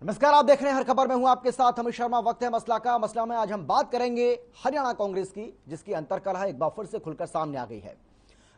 नमस्कार, आप देख रहे हैं हर खबर में हूं आपके साथ अमित शर्मा। वक्त है मसला का। मसला में आज हम बात करेंगे हरियाणा कांग्रेस की, जिसकी अंतर्कलह एक बार फिर से खुलकर सामने आ गई है।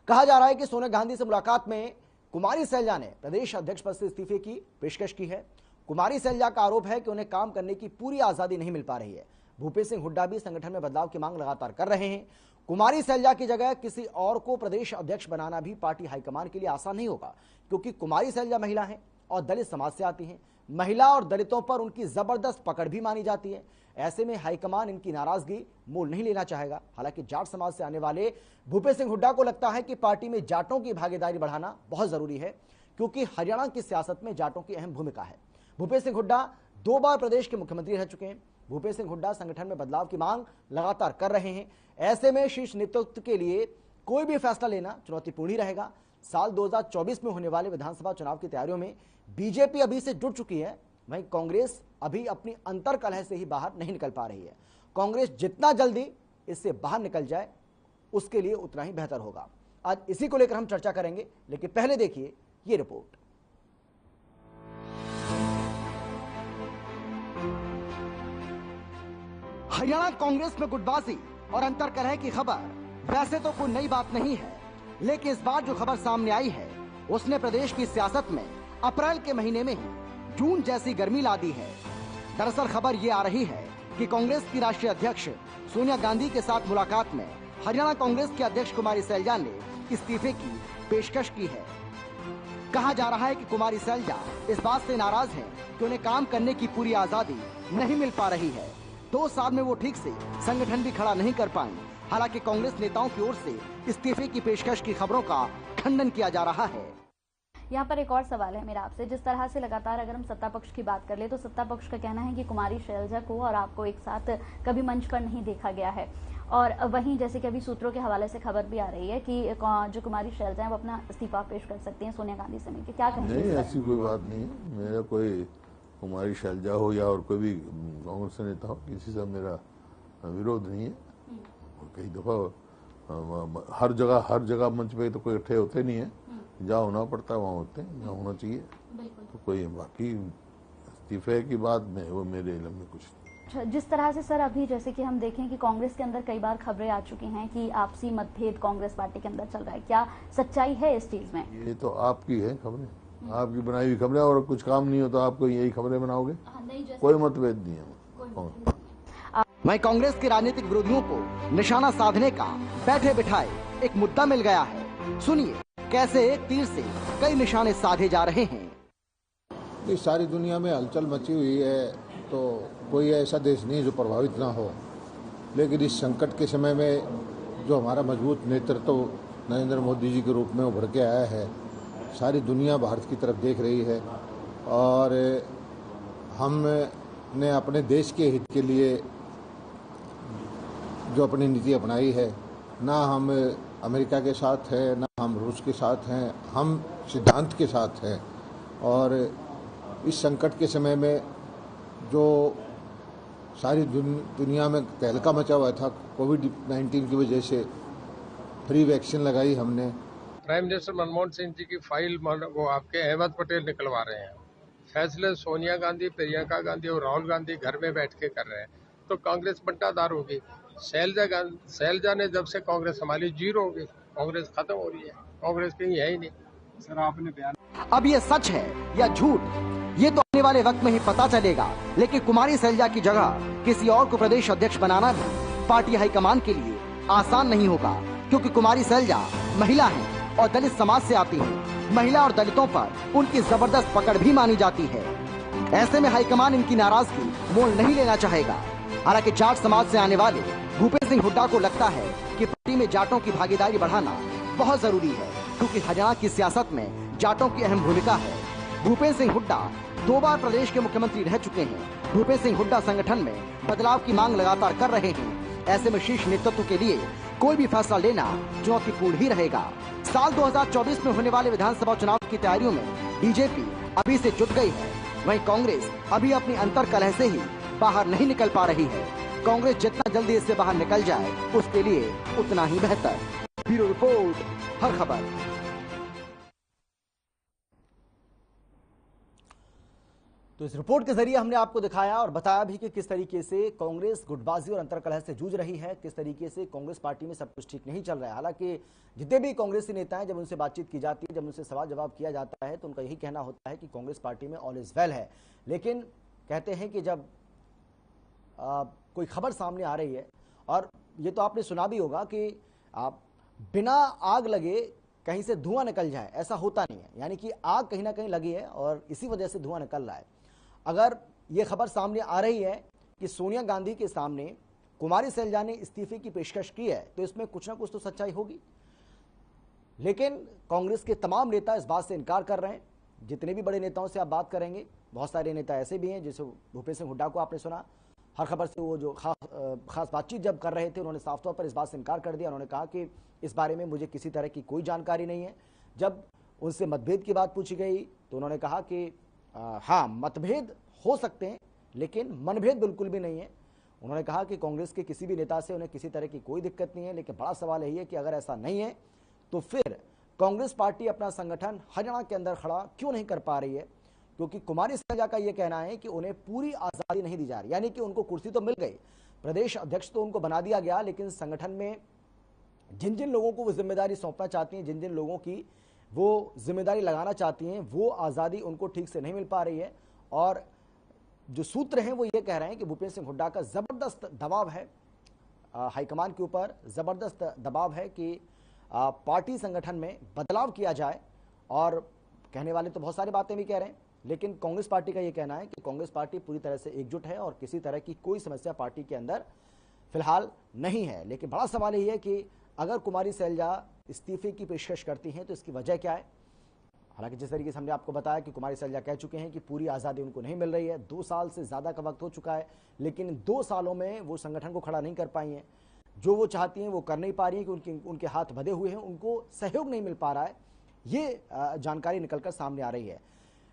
कहा जा रहा है कि सोनिया गांधी से मुलाकात में कुमारी सैलजा ने प्रदेश अध्यक्ष पद से इस्तीफे की पेशकश की है। कुमारी सैलजा का आरोप है कि उन्हें काम करने की पूरी आजादी नहीं मिल पा रही है। भूपेश सिंह हुड्डा भी संगठन में बदलाव की मांग लगातार कर रहे हैं। कुमारी सैलजा की जगह किसी और को प्रदेश अध्यक्ष बनाना भी पार्टी हाईकमान के लिए आसान नहीं होगा, क्योंकि कुमारी सैलजा महिला हैं और दलित समाज से आती हैं। महिला और दलितों पर उनकी जबरदस्त पकड़ भी मानी जाती है। ऐसे में हाईकमान इनकी नाराजगी मोल नहीं लेना चाहेगा। हालांकि जाट समाज से आने वाले भूपेश सिंह हुड्डा को लगता है कि पार्टी में जाटों की भागीदारी बढ़ाना बहुत जरूरी है, क्योंकि हरियाणा की सियासत में जाटों की अहम भूमिका है। भूपेश सिंह हुड्डा 2 बार प्रदेश के मुख्यमंत्री रह चुके हैं। भूपेश सिंह हुड्डा संगठन में बदलाव की मांग लगातार कर रहे हैं। ऐसे में शीर्ष नेतृत्व के लिए कोई भी फैसला लेना चुनौतीपूर्ण ही रहेगा। साल 2024 में होने वाले विधानसभा चुनाव की तैयारियों में बीजेपी अभी से जुट चुकी है, वहीं कांग्रेस अभी अपनी अंतर्कलह से ही बाहर नहीं निकल पा रही है। कांग्रेस जितना जल्दी इससे बाहर निकल जाए उसके लिए उतना ही बेहतर होगा। आज इसी को लेकर हम चर्चा करेंगे, लेकिन पहले देखिए ये रिपोर्ट। हरियाणा कांग्रेस में गुटबाजी और अंतर्कलह की खबर वैसे तो कोई नई बात नहीं है, लेकिन इस बार जो खबर सामने आई है उसने प्रदेश की सियासत में अप्रैल के महीने में ही जून जैसी गर्मी ला दी है। दरअसल खबर ये आ रही है कि कांग्रेस की राष्ट्रीय अध्यक्ष सोनिया गांधी के साथ मुलाकात में हरियाणा कांग्रेस के अध्यक्ष कुमारी सैलजा ने इस्तीफे की पेशकश की है। कहा जा रहा है कि कुमारी सैलजा इस बात से नाराज है कि उन्हें काम करने की पूरी आजादी नहीं मिल पा रही है। 2 साल में वो ठीक से संगठन भी खड़ा नहीं कर पाई। हालांकि कांग्रेस नेताओं की ओर से इस्तीफे की पेशकश की खबरों का खंडन किया जा रहा है। यहाँ पर एक और सवाल है मेरा आपसे। जिस तरह से लगातार अगर हम सत्ता पक्ष की बात कर ले तो सत्ता पक्ष का कहना है कि कुमारी सैलजा को और आपको एक साथ कभी मंच पर नहीं देखा गया है, और वहीं जैसे कि अभी सूत्रों के हवाले से खबर भी आ रही है कि जो कुमारी सैलजा है वो अपना इस्तीफा पेश कर सकती हैं सोनिया गांधी से मिलकर। क्या कहेंगे? नहीं, ऐसी कोई बात नहीं है। मेरा कोई कुमारी सैलजा हो या और कोई भी कांग्रेस नेता हो, किसी से मेरा विरोध नहीं है। कई दफा हर जगह मंच पे तो कोई इकट्ठे होते नहीं है, जहाँ होना पड़ता है वहाँ होते हैं, जहाँ होना चाहिए। तो कोई बाकी इस्तीफे की बात में वो मेरे इल्म में कुछ। जिस तरह से सर अभी जैसे कि हम देखें कि कांग्रेस के अंदर कई बार खबरें आ चुकी हैं कि आपसी मतभेद कांग्रेस पार्टी के अंदर चल रहा है, क्या सच्चाई है इस चीज में? ये तो आपकी है खबरें, आपकी बनाई हुई खबरें, और कुछ काम नहीं हो तो आपको यही खबरें बनाओगे। कोई मतभेद नहीं है। वहीं कांग्रेस के राजनीतिक विरोधियों को निशाना साधने का बैठे बिठाए एक मुद्दा मिल गया है। सुनिए कैसे एक तीर से कई निशाने साधे जा रहे हैं। इस सारी दुनिया में हलचल मची हुई है, तो कोई ऐसा देश नहीं जो प्रभावित ना हो। लेकिन इस संकट के समय में जो हमारा मजबूत नेतृत्व नरेंद्र मोदी जी के रूप में उभर के आया है, सारी दुनिया भारत की तरफ देख रही है। और हमने अपने देश के हित के लिए जो अपनी नीति अपनाई है, ना हम अमेरिका के साथ है, ना हम रूस के साथ हैं, हम सिद्धांत के साथ हैं। और इस संकट के समय में जो सारी दुनिया में तहलका मचा हुआ था कोविड-19 की वजह से, फ्री वैक्सीन लगाई हमने। प्राइम मिनिस्टर मनमोहन सिंह जी की फाइल वो आपके अहमद पटेल निकलवा रहे हैं। फैसले सोनिया गांधी, प्रियंका गांधी और राहुल गांधी घर में बैठ के कर रहे हैं, तो कांग्रेस बंटाधार होगी। सैलजा ने जब से कांग्रेस संभाली, जीरो होगी, कांग्रेस खत्म हो रही है, कांग्रेस कहीं है ही नहीं। सर आपने बयान, अब ये सच है या झूठ, ये तो आने वाले वक्त में ही पता चलेगा। लेकिन कुमारी सैलजा की जगह किसी और को प्रदेश अध्यक्ष बनाना भी पार्टी हाईकमान के लिए आसान नहीं होगा, क्योंकि कुमारी सैलजा महिला है और दलित समाज से आती है। महिला और दलितों पर उनकी जबरदस्त पकड़ भी मानी जाती है। ऐसे में हाईकमान इनकी नाराजगी मोल नहीं लेना चाहेगा। हालांकि जाट समाज से आने वाले भूपेश सिंह हुड्डा को लगता है कि पार्टी में जाटों की भागीदारी बढ़ाना बहुत जरूरी है, क्योंकि हरियाणा की सियासत में जाटों की अहम भूमिका है। भूपेश सिंह हुड्डा 2 बार प्रदेश के मुख्यमंत्री रह चुके हैं। भूपेश सिंह हुड्डा संगठन में बदलाव की मांग लगातार कर रहे हैं। ऐसे में शीर्ष नेतृत्व के लिए कोई भी फैसला लेना चुनौतीपूर्ण ही रहेगा। साल 2024 में होने वाले विधानसभा चुनाव की तैयारियों में बीजेपी अभी से जुट गई है, वहीं कांग्रेस अभी अपनी अंतर्कलह से ही बाहर नहीं निकल पा रही है। कांग्रेस जितना जल्दी इससे बाहर निकल जाए उसके लिए उतना ही बेहतर। ब्यूरो रिपोर्ट, हर खबर। तो इस रिपोर्ट के जरिए हमने आपको दिखाया और बताया भी कि किस तरीके से कांग्रेस गुटबाजी और अंतरकलह से जूझ रही है, किस तरीके से कांग्रेस पार्टी में सब कुछ ठीक नहीं चल रहा है। हालांकि जितने भी कांग्रेसी नेता हैं, जब उनसे बातचीत की जाती है, जब उनसे सवाल जवाब किया जाता है, तो उनका यही कहना होता है कि कांग्रेस पार्टी में ऑल इज वेल है। लेकिन कहते हैं कि जब कोई खबर सामने आ रही है, और ये तो आपने सुना भी होगा कि बिना आग लगे कहीं से धुआं निकल जाए, ऐसा होता नहीं है। यानी कि आग कहीं ना कहीं लगी है और इसी वजह से धुआं निकल रहा है। अगर ये खबर सामने आ रही है कि सोनिया गांधी के सामने कुमारी सैलजा ने इस्तीफे की पेशकश की है, तो इसमें कुछ ना कुछ तो सच्चाई होगी। लेकिन कांग्रेस के तमाम नेता इस बात से इनकार कर रहे हैं। जितने भी बड़े नेताओं से आप बात करेंगे, बहुत सारे नेता ऐसे भी हैं, जैसे भूपेश सिंह हुड्डा को आपने सुना, हर खबर से वो जो खास बातचीत जब कर रहे थे, उन्होंने साफ तौर पर इस बात से इनकार कर दिया। उन्होंने कहा कि इस बारे में मुझे किसी तरह की कोई जानकारी नहीं है। जब उनसे मतभेद की बात पूछी गई तो उन्होंने कहा कि हाँ, मतभेद हो सकते हैं लेकिन मनभेद बिल्कुल भी नहीं है। उन्होंने कहा कि कांग्रेस के किसी भी नेता से उन्हें किसी तरह की कोई दिक्कत नहीं है। लेकिन बड़ा सवाल यही है कि अगर ऐसा नहीं है तो फिर कांग्रेस पार्टी अपना संगठन हरियाणा के अंदर खड़ा क्यों नहीं कर पा रही है? क्योंकि कुमारी सैलजा का यह कहना है कि उन्हें पूरी आजादी नहीं दी जा रही। यानी कि उनको कुर्सी तो मिल गई, प्रदेश अध्यक्ष तो उनको बना दिया गया, लेकिन संगठन में जिन जिन लोगों को वो जिम्मेदारी सौंपना चाहती हैं, जिन जिन लोगों की वो जिम्मेदारी लगाना चाहती हैं, वो आज़ादी उनको ठीक से नहीं मिल पा रही है। और जो सूत्र हैं वो ये कह रहे हैं कि भूपेश सिंह हुड्डा का ज़बरदस्त दबाव है, हाईकमान के ऊपर ज़बरदस्त दबाव है कि पार्टी संगठन में बदलाव किया जाए। और कहने वाले तो बहुत सारी बातें भी कह रहे हैं, लेकिन कांग्रेस पार्टी का ये कहना है कि कांग्रेस पार्टी पूरी तरह से एकजुट है और किसी तरह की कोई समस्या पार्टी के अंदर फिलहाल नहीं है। लेकिन बड़ा सवाल यही है कि अगर कुमारी सैलजा इस्तीफे की पेशकश करती हैं तो इसकी वजह क्या है? हालांकि जिस तरीके से हमने आपको बताया कि कुमारी सैलजा कह चुके हैं कि पूरी आज़ादी उनको नहीं मिल रही है, 2 साल से ज़्यादा का वक्त हो चुका है, लेकिन 2 सालों में वो संगठन को खड़ा नहीं कर पाई हैं। जो वो चाहती हैं वो कर नहीं पा रही हैं कि उनके हाथ बंधे हुए हैं, उनको सहयोग नहीं मिल पा रहा है। ये जानकारी निकलकर सामने आ रही है।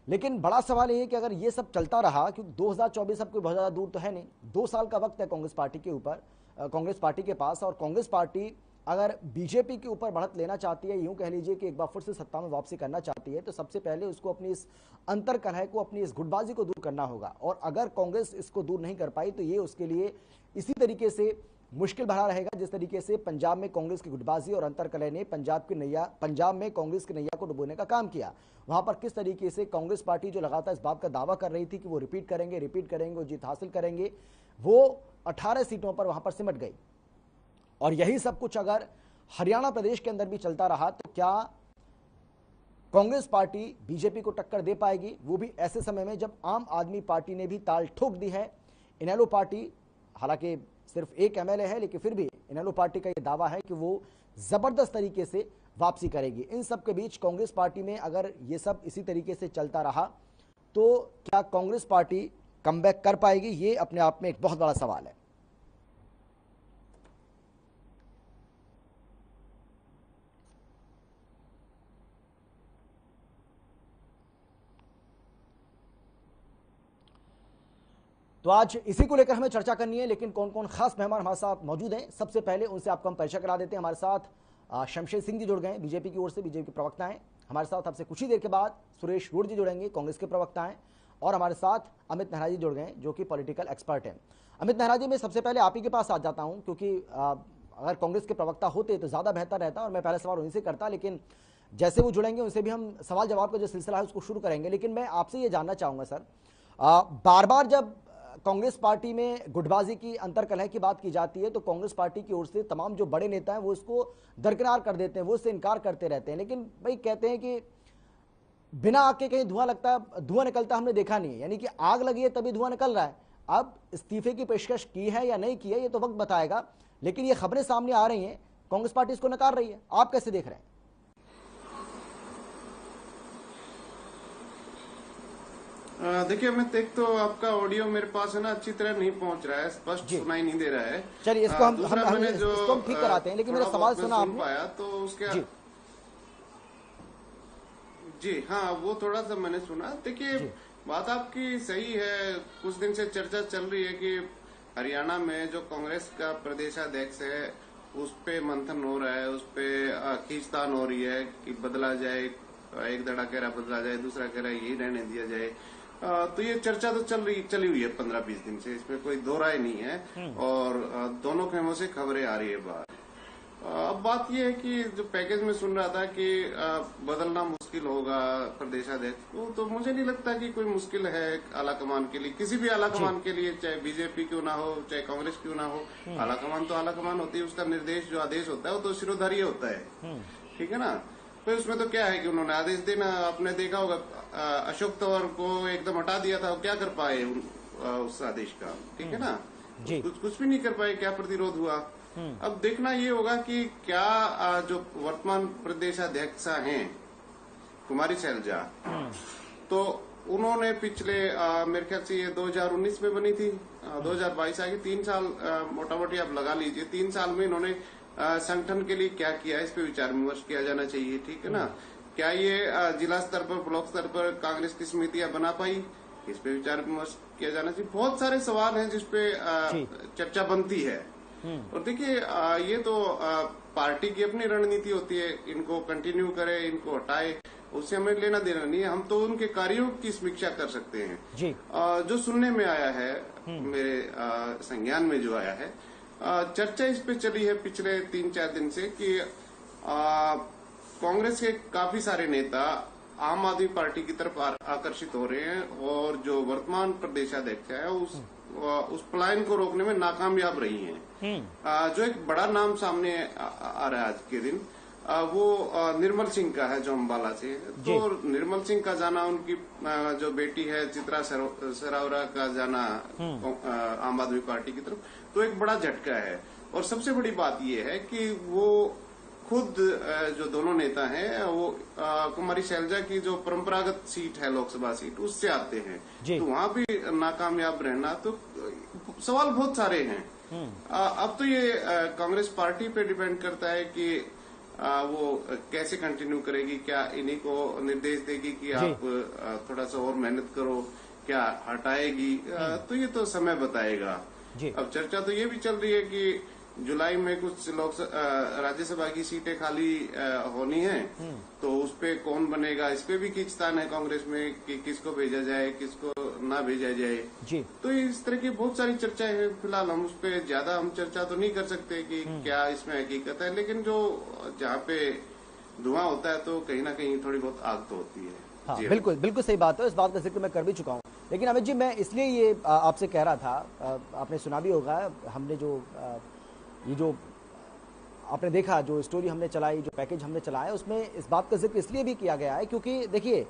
लेकिन बड़ा सवाल ये है कि अगर ये सब चलता रहा, क्योंकि 2024 अब कोई बहुत ज़्यादा दूर तो है नहीं, 2 साल का वक्त है कांग्रेस पार्टी के ऊपर, कांग्रेस पार्टी के पास। और कांग्रेस पार्टी अगर बीजेपी के ऊपर बढ़त लेना चाहती है, यूं कह लीजिए कि एक बार फिर से सत्ता में वापसी करना चाहती है, तो सबसे पहले उसको अपनी इस अंतरकलह को, अपनी इस गुटबाजी को दूर करना होगा। और अगर कांग्रेस इसको दूर नहीं कर पाई तो ये उसके लिए इसी तरीके से मुश्किल भरा रहेगा जिस तरीके से पंजाब में कांग्रेस की गुटबाजी और अंतरकलह ने पंजाब में कांग्रेस की नैया को डुबोने का काम किया। वहां पर किस तरीके से कांग्रेस पार्टी जो लगातार इस बात का दावा कर रही थी कि वो रिपीट करेंगे, वो जीत हासिल करेंगे, वो 18 सीटों पर वहां पर सिमट गई। और यही सब कुछ अगर हरियाणा प्रदेश के अंदर भी चलता रहा तो क्या कांग्रेस पार्टी बीजेपी को टक्कर दे पाएगी? वो भी ऐसे समय में जब आम आदमी पार्टी ने भी ताल ठोक दी है। इनेलो पार्टी, हालांकि सिर्फ एक एमएलए है, लेकिन फिर भी इनेलो पार्टी का यह दावा है कि वो जबरदस्त तरीके से वापसी करेगी। इन सब के बीच कांग्रेस पार्टी में अगर ये सब इसी तरीके से चलता रहा तो क्या कांग्रेस पार्टी कमबैक कर पाएगी? ये अपने आप में एक बहुत बड़ा सवाल है। तो आज इसी को लेकर हमें चर्चा करनी है, लेकिन कौन कौन खास मेहमान हमारे साथ मौजूद हैं, सबसे पहले उनसे आपको हम परिचय करा देते हैं। हमारे साथ शमशेर सिंह जी जुड़ गए हैं, बीजेपी की ओर से, बीजेपी के प्रवक्ता हैं। हमारे साथ आपसे कुछ ही देर के बाद सुरेश रोड जी जुड़ेंगे, कांग्रेस के प्रवक्ता हैं। और हमारे साथ अमित नेहरा जी जुड़ गए हैं, जो कि पॉलिटिकल एक्सपर्ट हैं। अमित नेहरा जी, मैं सबसे पहले आप ही के पास आ जाता हूं, क्योंकि अगर कांग्रेस के प्रवक्ता होते तो ज़्यादा बेहतर रहता और मैं पहले सवाल उन्हीं से करता, लेकिन जैसे वो जुड़ेंगे उनसे भी हम सवाल जवाब का जो सिलसिला है उसको शुरू करेंगे। लेकिन मैं आपसे ये जानना चाहूँगा सर, बार बार जब कांग्रेस पार्टी में गुटबाजी की, अंतरकलह की बात की जाती है तो कांग्रेस पार्टी की ओर से तमाम जो बड़े नेता हैं वो इसको दरकिनार कर देते हैं, वो इससे इनकार करते रहते हैं। लेकिन भाई कहते हैं कि बिना आग के कहीं धुआं निकलता हमने देखा नहीं है, यानी कि आग लगी है तभी धुआं निकल रहा है। अब इस्तीफे की पेशकश की है या नहीं की है ये तो वक्त बताएगा, लेकिन ये खबरें सामने आ रही हैं, कांग्रेस पार्टी इसको नकार रही है। आप कैसे देख रहे हैं? देखिए अमित, एक तो आपका ऑडियो मेरे पास है ना अच्छी तरह नहीं पहुंच रहा है, स्पष्ट सुनाई नहीं दे रहा है। चलिए इसको हम ठीक कराते हैं, लेकिन मेरा सवाल सुना आपने? पाया तो उसके जी हाँ, वो थोड़ा सा मैंने सुना। देखिए बात आपकी सही है, कुछ दिन से चर्चा चल रही है कि हरियाणा में जो कांग्रेस का प्रदेशाध्यक्ष है उस पे मंथन हो रहा है, उस पे खींचतान हो रही है कि बदला जाए, एक धड़ा कह रहा बदला जाए, दूसरा कह रहा यही रहने दिया जाए। तो ये चर्चा तो चली हुई है 15-20 दिन से, इसमें कोई दो राय नहीं है और दोनों खेमों से खबरें आ रही है बाहर। अब बात ये है कि जो पैकेज में सुन रहा था कि बदलना मुश्किल होगा प्रदेशाध्यक्ष को, तो मुझे नहीं लगता कि कोई मुश्किल है आलाकमान के लिए, किसी भी आलाकमान के लिए, चाहे बीजेपी क्यों ना हो, चाहे कांग्रेस क्यों ना हो। आलाकमान तो आलाकमान होती है, उसका निर्देश जो आदेश होता है वो तो शिरोधार्य होता है, ठीक है ना। तो इसमें तो क्या है कि उन्होंने आदेश देना, आपने देखा होगा अशोक तंवर को एकदम हटा दिया था, क्या कर पाए उस आदेश का, ठीक है ना, कुछ भी नहीं कर पाए, क्या प्रतिरोध हुआ। अब देखना ये होगा कि क्या जो वर्तमान प्रदेशाध्यक्ष हैं कुमारी शैलजा, तो उन्होंने पिछले मेरे ख्याल से ये 2019 में बनी थी, 2022 आगे 3 साल मोटा मोटी आप लगा लीजिए, 3 साल में इन्होंने संगठन के लिए क्या किया, इस पे विचार विमर्श किया जाना चाहिए, ठीक है ना। क्या ये जिला स्तर पर, ब्लॉक स्तर पर कांग्रेस की समितियां बना पाई, इस पे विचार विमर्श किया जाना चाहिए। बहुत सारे सवाल हैं जिसपे चर्चा बनती है। और देखिए ये तो पार्टी की अपनी रणनीति होती है, इनको कंटिन्यू करे, इनको हटाए, उससे हमें लेना देना नहीं है। हम तो उनके कार्यों की समीक्षा कर सकते हैं जी। जो सुनने में आया है, मेरे संज्ञान में जो आया है, चर्चा इस पे चली है पिछले 3-4 दिन से कि कांग्रेस के काफी सारे नेता आम आदमी पार्टी की तरफ आकर्षित हो रहे हैं और जो वर्तमान प्रदेशाध्यक्ष है उस पलायन को रोकने में नाकामयाब रही हैं। जो एक बड़ा नाम सामने आ रहा है आज के दिन, वो निर्मल सिंह का है, जो अम्बाला से। तो निर्मल सिंह का जाना, उनकी जो बेटी है चित्रा सरावरा का जाना आम आदमी पार्टी की तरफ, तो एक बड़ा झटका है। और सबसे बड़ी बात ये है कि वो खुद जो दोनों नेता हैं वो कुमारी शैलजा की जो परंपरागत सीट है, लोकसभा सीट, उससे आते हैं, तो वहां भी नाकामयाब रहना, तो सवाल बहुत सारे हैं। अब तो ये कांग्रेस पार्टी पे डिपेंड करता है कि वो कैसे कंटिन्यू करेगी, क्या इन्हीं को निर्देश देगी कि आप थोड़ा सा और मेहनत करो, क्या हटाएगी, तो ये तो समय बताएगा। अब चर्चा तो ये भी चल रही है कि जुलाई में कुछ राज्यसभा की सीटें खाली होनी है, तो उस पे कौन बनेगा, इस पे भी खींचतान है कांग्रेस में कि किसको भेजा जाए, किसको ना भेजा जाए जी। तो इस तरह की बहुत सारी चर्चाएं हैं। फिलहाल हम उस पे ज्यादा हम चर्चा तो नहीं कर सकते कि क्या इसमें हकीकत है, लेकिन जो जहाँ पे धुआं होता है तो कहीं ना कहीं थोड़ी बहुत आग तो होती है। हाँ, बिल्कुल बिल्कुल सही बात है, इस बात का जिक्र मैं कर भी चुका हूँ। लेकिन अमित जी, मैं इसलिए ये आपसे कह रहा था, आपने सुना भी होगा, हमने ये जो आपने देखा, जो स्टोरी हमने चलाई, जो पैकेज हमने चलाया, उसमें इस बात का जिक्र इसलिए भी किया गया है क्योंकि देखिए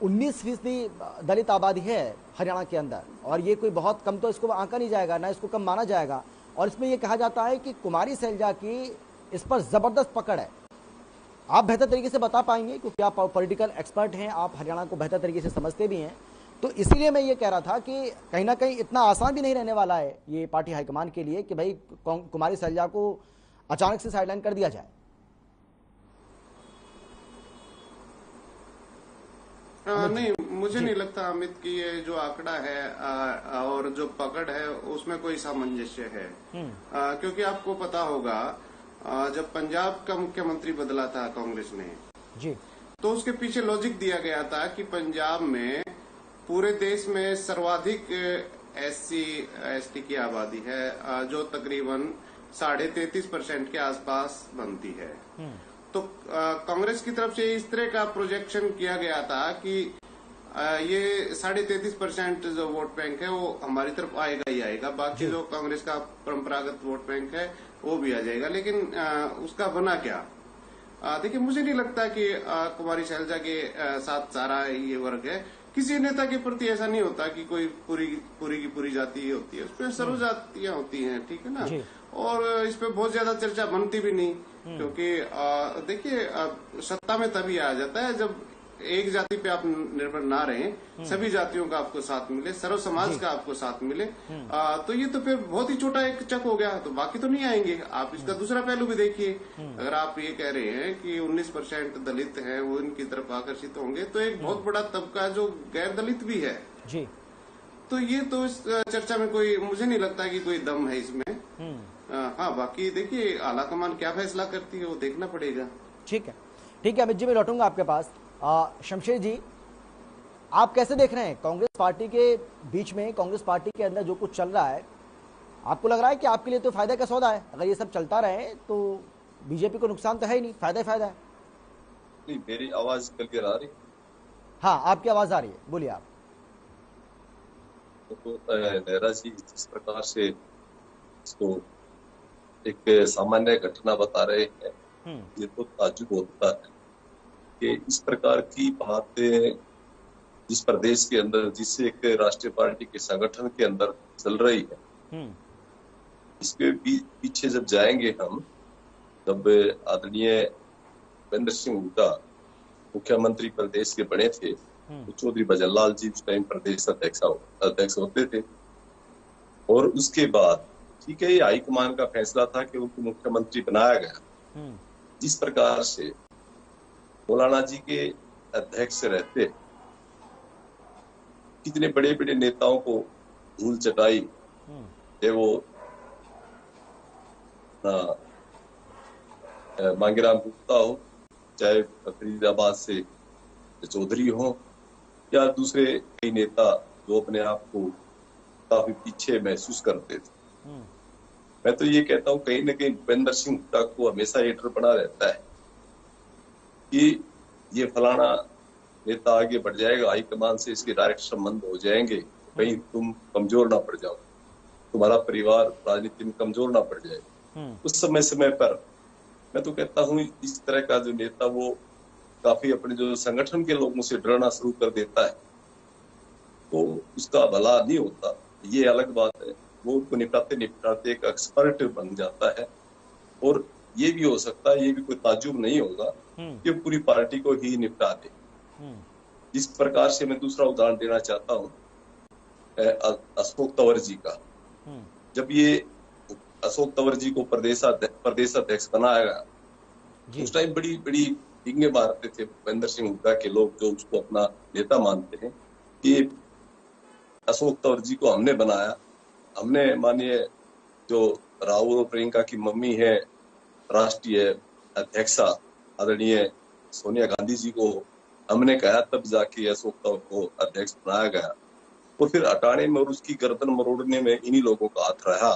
19% दलित आबादी है हरियाणा के अंदर, और ये कोई बहुत कम तो इसको आंका नहीं जाएगा, ना इसको कम माना जाएगा। और इसमें यह कहा जाता है कि कुमारी शैलजा की इस पर जबरदस्त पकड़ है। आप बेहतर तरीके से बता पाएंगे क्योंकि आप पॉलिटिकल एक्सपर्ट हैं, आप हरियाणा को बेहतर तरीके से समझते भी हैं, तो इसीलिए मैं ये कह रहा था कि कहीं ना कहीं इतना आसान भी नहीं रहने वाला है ये पार्टी हाईकमान के लिए कि भाई कुमारी शैलजा को अचानक से साइडलाइन कर दिया जाए। नहीं, मुझे नहीं लगता अमित कि ये जो आंकड़ा है और जो पकड़ है उसमें कोई सामंजस्य है। क्योंकि आपको पता होगा जब पंजाब का मुख्यमंत्री बदला था कांग्रेस ने जी, तो उसके पीछे लॉजिक दिया गया था कि पंजाब में पूरे देश में सर्वाधिक SC/ST की आबादी है, जो तकरीबन 33.5% के आसपास बनती है। तो कांग्रेस की तरफ से इस तरह का प्रोजेक्शन किया गया था कि ये 33.5% जो वोट बैंक है वो हमारी तरफ आएगा ही आएगा, बाकी जो कांग्रेस का परंपरागत वोट बैंक है वो भी आ जाएगा। लेकिन उसका बना क्या? देखिए, मुझे नहीं लगता कि कुमारी शैलजा के साथ सारा ये वर्ग है। किसी नेता के प्रति ऐसा नहीं होता कि कोई पूरी की पूरी जाति होती है, उसमें सर्व जातियां होती हैं, ठीक है ना। और इस पे बहुत ज्यादा चर्चा बनती भी नहीं, क्योंकि देखिए सत्ता में तभी आ जाता है जब एक जाति पे आप निर्भर ना रहें, सभी जातियों का आपको साथ मिले, सर्व समाज का आपको साथ मिले। तो ये तो फिर बहुत ही छोटा एक चक हो गया, तो बाकी तो नहीं आएंगे। आप इसका दूसरा पहलू भी देखिए, अगर आप ये कह रहे हैं कि 19% दलित हैं वो इनकी तरफ आकर्षित होंगे, तो एक बहुत बड़ा तबका जो गैर दलित भी है जी। तो ये तो इस चर्चा में कोई, मुझे नहीं लगता कि कोई दम है इसमें। हाँ, बाकी देखिए आलाकमान क्या फैसला करती है वो देखना पड़ेगा। ठीक है, ठीक है अमित जी, मैं लौटूंगा आपके पास। शमशेर जी, आप कैसे देख रहे हैं कांग्रेस पार्टी के बीच में, कांग्रेस पार्टी के अंदर जो कुछ चल रहा है, आपको लग रहा है कि आपके लिए तो फायदा का सौदा है? अगर ये सब चलता रहे तो बीजेपी को नुकसान तो है ही नहीं, फायदा ही फायदा है। नहीं, मेरी आवाज क्लियर आ रही? हाँ, आपकी आवाज आ रही है, बोलिए आप। तो नेहरा जी जिस प्रकार से इसको एक सामान्य घटना बता रहे हैं, ये तो ताज्जुब होता है कि इस प्रकार की बातें जिस प्रदेश के अंदर, जिस एक राष्ट्रीय पार्टी के संगठन के अंदर चल रही है, इसके पीछे जब जाएंगे हम, जब आदरणीय भूपेंद्र सिंह हुड्डा मुख्यमंत्री प्रदेश के बने थे, तो चौधरी भजनलाल जी उस टाइम प्रदेश अध्यक्ष होते थे। और उसके बाद ठीक है, ये हाईकमान का फैसला था कि उनको मुख्यमंत्री बनाया गया। जिस प्रकार से मौलाना जी के अध्यक्ष रहते कितने बड़े बड़े नेताओं को धूल चटाई, चाहे वो मांगेराम गुप्ता हो, चाहे फरीदाबाद से चौधरी हो, या दूसरे कई नेता जो अपने आप को काफी पीछे महसूस करते थे। मैं तो ये कहता हूँ कहीं न कहीं भूपेंद्र सिंह हुड्डा को हमेशा ये डर बना रहता है कि ये फलाना नेता आगे बढ़ जाएगा, हाईकमान से इसके डायरेक्ट संबंध हो जाएंगे, कहीं तुम कमजोर ना पड़ जाओ, तुम्हारा परिवार राजनीति में कमजोर ना पड़ जाए। उस समय पर मैं तो कहता हूँ इस तरह का जो नेता वो काफी अपने जो संगठन के लोगों से डरना शुरू कर देता है, तो उसका भला नहीं होता। ये अलग बात है, वो उनको निपटाते एक एक्सपर्ट बन जाता है। और ये भी हो सकता है, ये भी कोई ताज्जुब नहीं होगा कि पूरी पार्टी को ही निपटा दे। जिस प्रकार से मैं दूसरा उदाहरण देना चाहता हूँ अशोक तंवर जी का। जब ये अशोक तंवर जी को प्रदेश अध्यक्ष बनाया गया, उस टाइम बड़ी बड़ी डिंगे मारते थे भूपेंद्र सिंह हुड्डा के लोग, जो उसको अपना नेता मानते हैं, कि अशोक तंवर जी को हमने बनाया, हमने मानिए जो राहुल और प्रियंका की मम्मी है राष्ट्रीय अध्यक्षा आदरणीय सोनिया गांधी जी को हमने कहा, तब जाके अशोक तंवर को अध्यक्ष बनाया गया। और फिर हटाने में और उसकी गर्दन मरोड़ने में इन्हीं लोगों का हाथ रहा।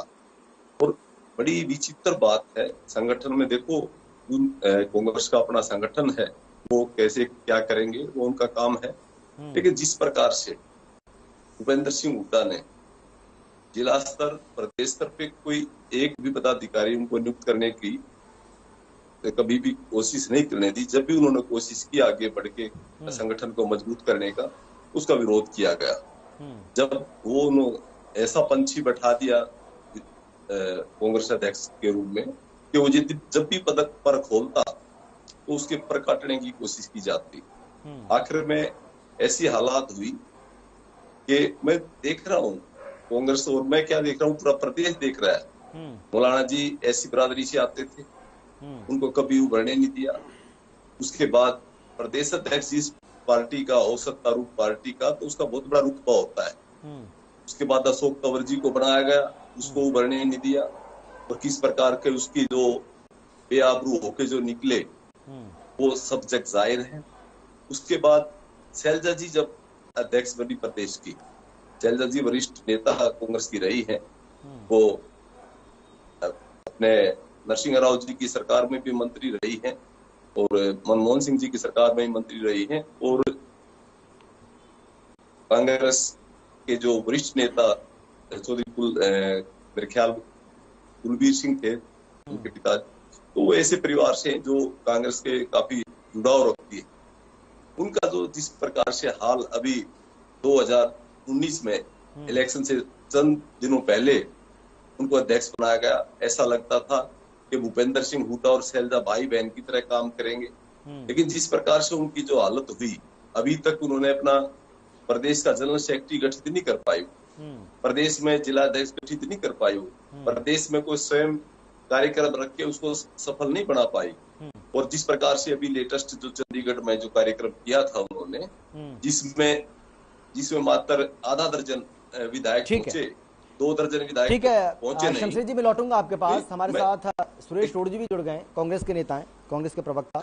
और बड़ी विचित्र बात है, संगठन में देखो कांग्रेस का अपना संगठन है, वो कैसे क्या करेंगे वो उनका काम है। लेकिन जिस प्रकार से भूपेंद्र सिंह हुड्डा ने जिला स्तर प्रदेश स्तर पे कोई एक भी पदाधिकारी उनको नियुक्त करने की कभी भी कोशिश नहीं करने दी। जब भी उन्होंने कोशिश की आगे बढ़ के संगठन को मजबूत करने का, उसका विरोध किया गया। जब वो उन्होंने ऐसा पंछी बैठा दिया कांग्रेस अध्यक्ष के रूप में कि वो जब भी पदक पर खोलता तो उसके पर काटने की कोशिश की जाती। आखिर में ऐसी हालात हुई कि मैं देख रहा हूँ कांग्रेस, और मैं क्या देख रहा हूँ, पूरा प्रदेश देख रहा है। मौलाना जी ऐसी बिरादरी से आते थे, उनको कभी उभरने नहीं दिया। उसके बाद प्रदेश अध्यक्ष जिस पार्टी का हो, सत्तारूढ़ पार्टी का, तो उसका बहुत बड़ा रुतबा होता है। उसके बाद अशोक तंवर जी को बनाया गया, उसको उभरने नहीं दिया। और किस प्रकार के उसकी जो बेआबरू होके जो निकले वो सब जग जाहिर है। उसके बाद शैलजा जी जब अध्यक्ष बनी प्रदेश की, शैलजा जी वरिष्ठ नेता कांग्रेस की रही है, वो अपने नरसिंह राव जी की सरकार में भी मंत्री रही है और मनमोहन सिंह जी की सरकार में भी मंत्री रही है। और कांग्रेस के जो वरिष्ठ नेता चौधरी मेरे ख्याल कुलबीर सिंह थे उनके पिता, तो वो ऐसे परिवार से जो कांग्रेस के काफी जुड़ाव रखती है। उनका जो जिस प्रकार से हाल अभी 2019 में इलेक्शन से चंद दिनों पहले उनको अध्यक्ष बनाया गया, ऐसा लगता था कि भूपेंद्र सिंह हुड्डा और शैलजा भाई बहन की तरह काम करेंगे। लेकिन जिस प्रकार से उनकी जो हालत हुई, अभी तक उन्होंने अपना प्रदेश का जनरल सेक्रेटरी गठित नहीं कर पाई, प्रदेश में जिला अध्यक्ष गठित नहीं कर पाई, प्रदेश में कोई स्वयं कार्यक्रम रख के उसको सफल नहीं बना पाई। और जिस प्रकार से अभी लेटेस्ट जो चंडीगढ़ में जो कार्यक्रम किया था उन्होंने, जिसमें मात्र आधा दर्जन विधायक पहुंचे, 2 दर्जन विधायक ठीक है। पहुंचे नहीं। शमशेर जी, मैं लौटूंगा आपके पास। हमारे साथ सुरेश रोड जी भी जुड़ गए, कांग्रेस के नेता हैं, कांग्रेस के प्रवक्ता।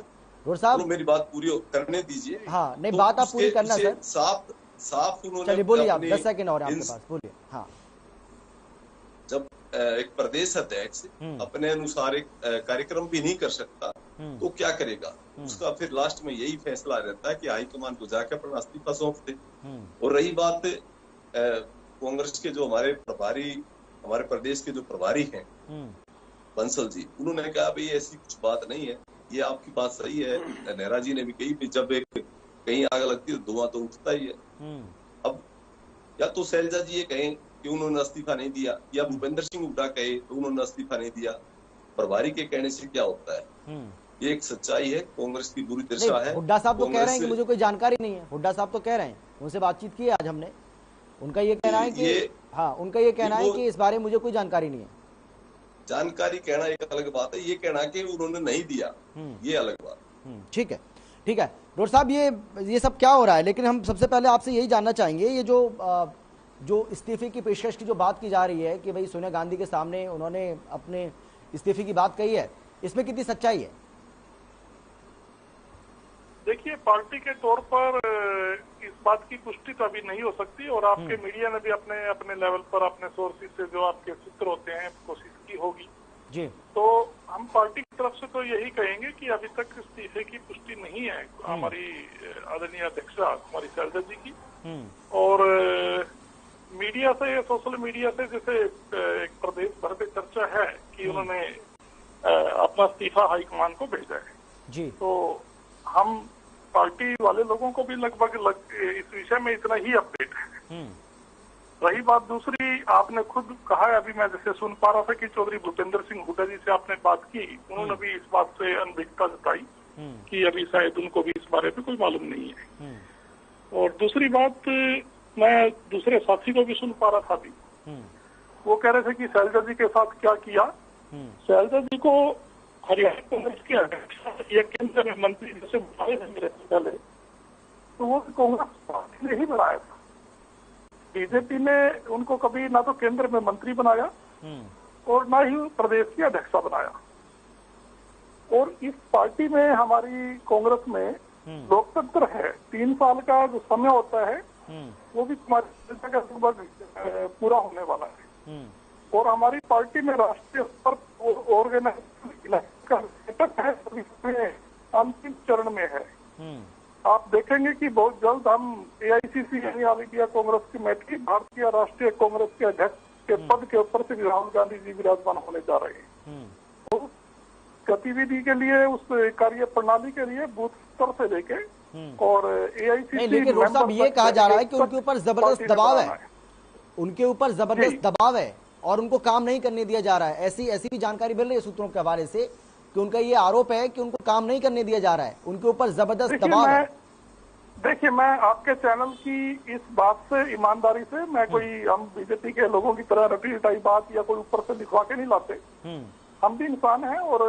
रोड साहब, मेरी बात पूरी करने दीजिए। हाँ, नहीं, बात आप पूरी करना सर। साफ उन्होंने चलिए बोलिए आप, अपनी 10 सेकंड और आपके पास, बोलिए। हाँ, जब एक प्रदेश अध्यक्ष अपने अनुसार एक कार्यक्रम भी नहीं कर सकता तो क्या करेगा? उसका फिर लास्ट में यही फैसला रहता है कि हाईकमान को जाकर अपना इस्तीफा सौंप दे। और रही बात कांग्रेस के जो हमारे प्रभारी, हमारे प्रदेश के जो प्रभारी हैं बंसल जी, उन्होंने कहा भाई ऐसी कुछ बात नहीं है। ये आपकी बात सही है, नेहरा जी ने भी कही, जब एक कहीं आग लगती है तो धुआं तो उठता ही है। अब या तो शैलजा जी ये कहें कि उन्होंने इस्तीफा नहीं दिया, या भूपेंद्र सिंह हुड्डा कहे तो उन्होंने इस्तीफा नहीं दिया, प्रभारी के कहने से क्या होता है? ये एक सच्चाई है, कांग्रेस की बुरी दशा है। हुड्डा साहब तो कह रहे हैं कि मुझे कोई जानकारी नहीं है। हुड्डा साहब तो कह रहे हैं, उनसे बातचीत की है आज हमने, उनका ये कहना है कि हाँ, उनका ये कहना है कि इस बारे में मुझे कोई जानकारी नहीं है। जानकारी कहना एक अलग बात है, ये कहना कि उन्होंने नहीं दिया ये अलग बात। ठीक है, ठीक है डॉक्टर साहब, ये सब क्या हो रहा है? लेकिन हम सबसे पहले आपसे यही जानना चाहेंगे, ये जो इस्तीफे की पेशकश की जो बात की जा रही है कि भाई सोनिया गांधी के सामने उन्होंने अपने इस्तीफे की बात कही है, इसमें कितनी सच्चाई है? देखिए, पार्टी के तौर पर इस बात की पुष्टि तो अभी नहीं हो सकती, और आपके मीडिया ने भी अपने अपने लेवल पर अपने सोर्सेज से जो आपके सूत्र होते हैं कोशिश की होगी जी। तो हम पार्टी की तरफ से तो यही कहेंगे कि अभी तक इस्तीफे की पुष्टि नहीं है हमारी आदरणीय अध्यक्षा कुमारी शैलजा जी की। और मीडिया से, सोशल मीडिया से जैसे एक प्रदेश भर में चर्चा है कि उन्होंने अपना इस्तीफा हाईकमान को भेजा है जी। तो हम पार्टी वाले लोगों को भी लगभग इस विषय में इतना ही अपडेट है। रही बात दूसरी, आपने खुद कहा है, अभी मैं जैसे सुन पा रहा था कि चौधरी भूपेंद्र सिंह हुड्डा जी से आपने बात की, उन्होंने भी इस बात से अनभिज्ञता जताई कि अभी शायद उनको भी इस बारे में कोई मालूम नहीं है। और दूसरी बात, मैं दूसरे साथी को भी सुन पा रहा था अभी, वो कह रहे थे कि शैलजा जी के साथ क्या किया। शैलजा जी को हरियाणा कांग्रेस के अध्यक्ष या केंद्र में मंत्री जैसे बनाए थे मेरे पहले, तो वो कांग्रेस पार्टी ने ही बनाया था। बीजेपी ने उनको कभी ना तो केंद्र में मंत्री बनाया और ना ही प्रदेश के अध्यक्ष बनाया। और इस पार्टी में, हमारी कांग्रेस में लोकतंत्र है, 3 साल का जो समय होता है वो भी हमारी का लगभग पूरा होने वाला है। और हमारी पार्टी में राष्ट्रीय स्तर है, अंतिम चरण में है। आप देखेंगे कि बहुत जल्द हम AICC यानी ऑल इंडिया कांग्रेस कमेटी, भारतीय राष्ट्रीय कांग्रेस के अध्यक्ष के पद के ऊपर से राहुल गांधी जी विराजमान होने जा रहे हैं। तो गतिविधि के लिए, उस कार्य प्रणाली के लिए बूथ स्तर से लेके और AICC, लेकिन रोड साहब ये कहा जा रहा है कि उनके ऊपर जबरदस्त दबाव है, उनके ऊपर जबरदस्त दबाव है और उनको काम नहीं करने दिया जा रहा है। ऐसी भी जानकारी मिल रही है सूत्रों के हवाले से कि उनका ये आरोप है कि उनको काम नहीं करने दिया जा रहा है, उनके ऊपर जबरदस्त दबाव है। देखिए, मैं आपके चैनल की इस बात से, ईमानदारी से, मैं कोई, हम बीजेपी के लोगों की तरह रटी रटाई बात या कोई ऊपर से लिखवा के नहीं लाते। हम भी इंसान हैं और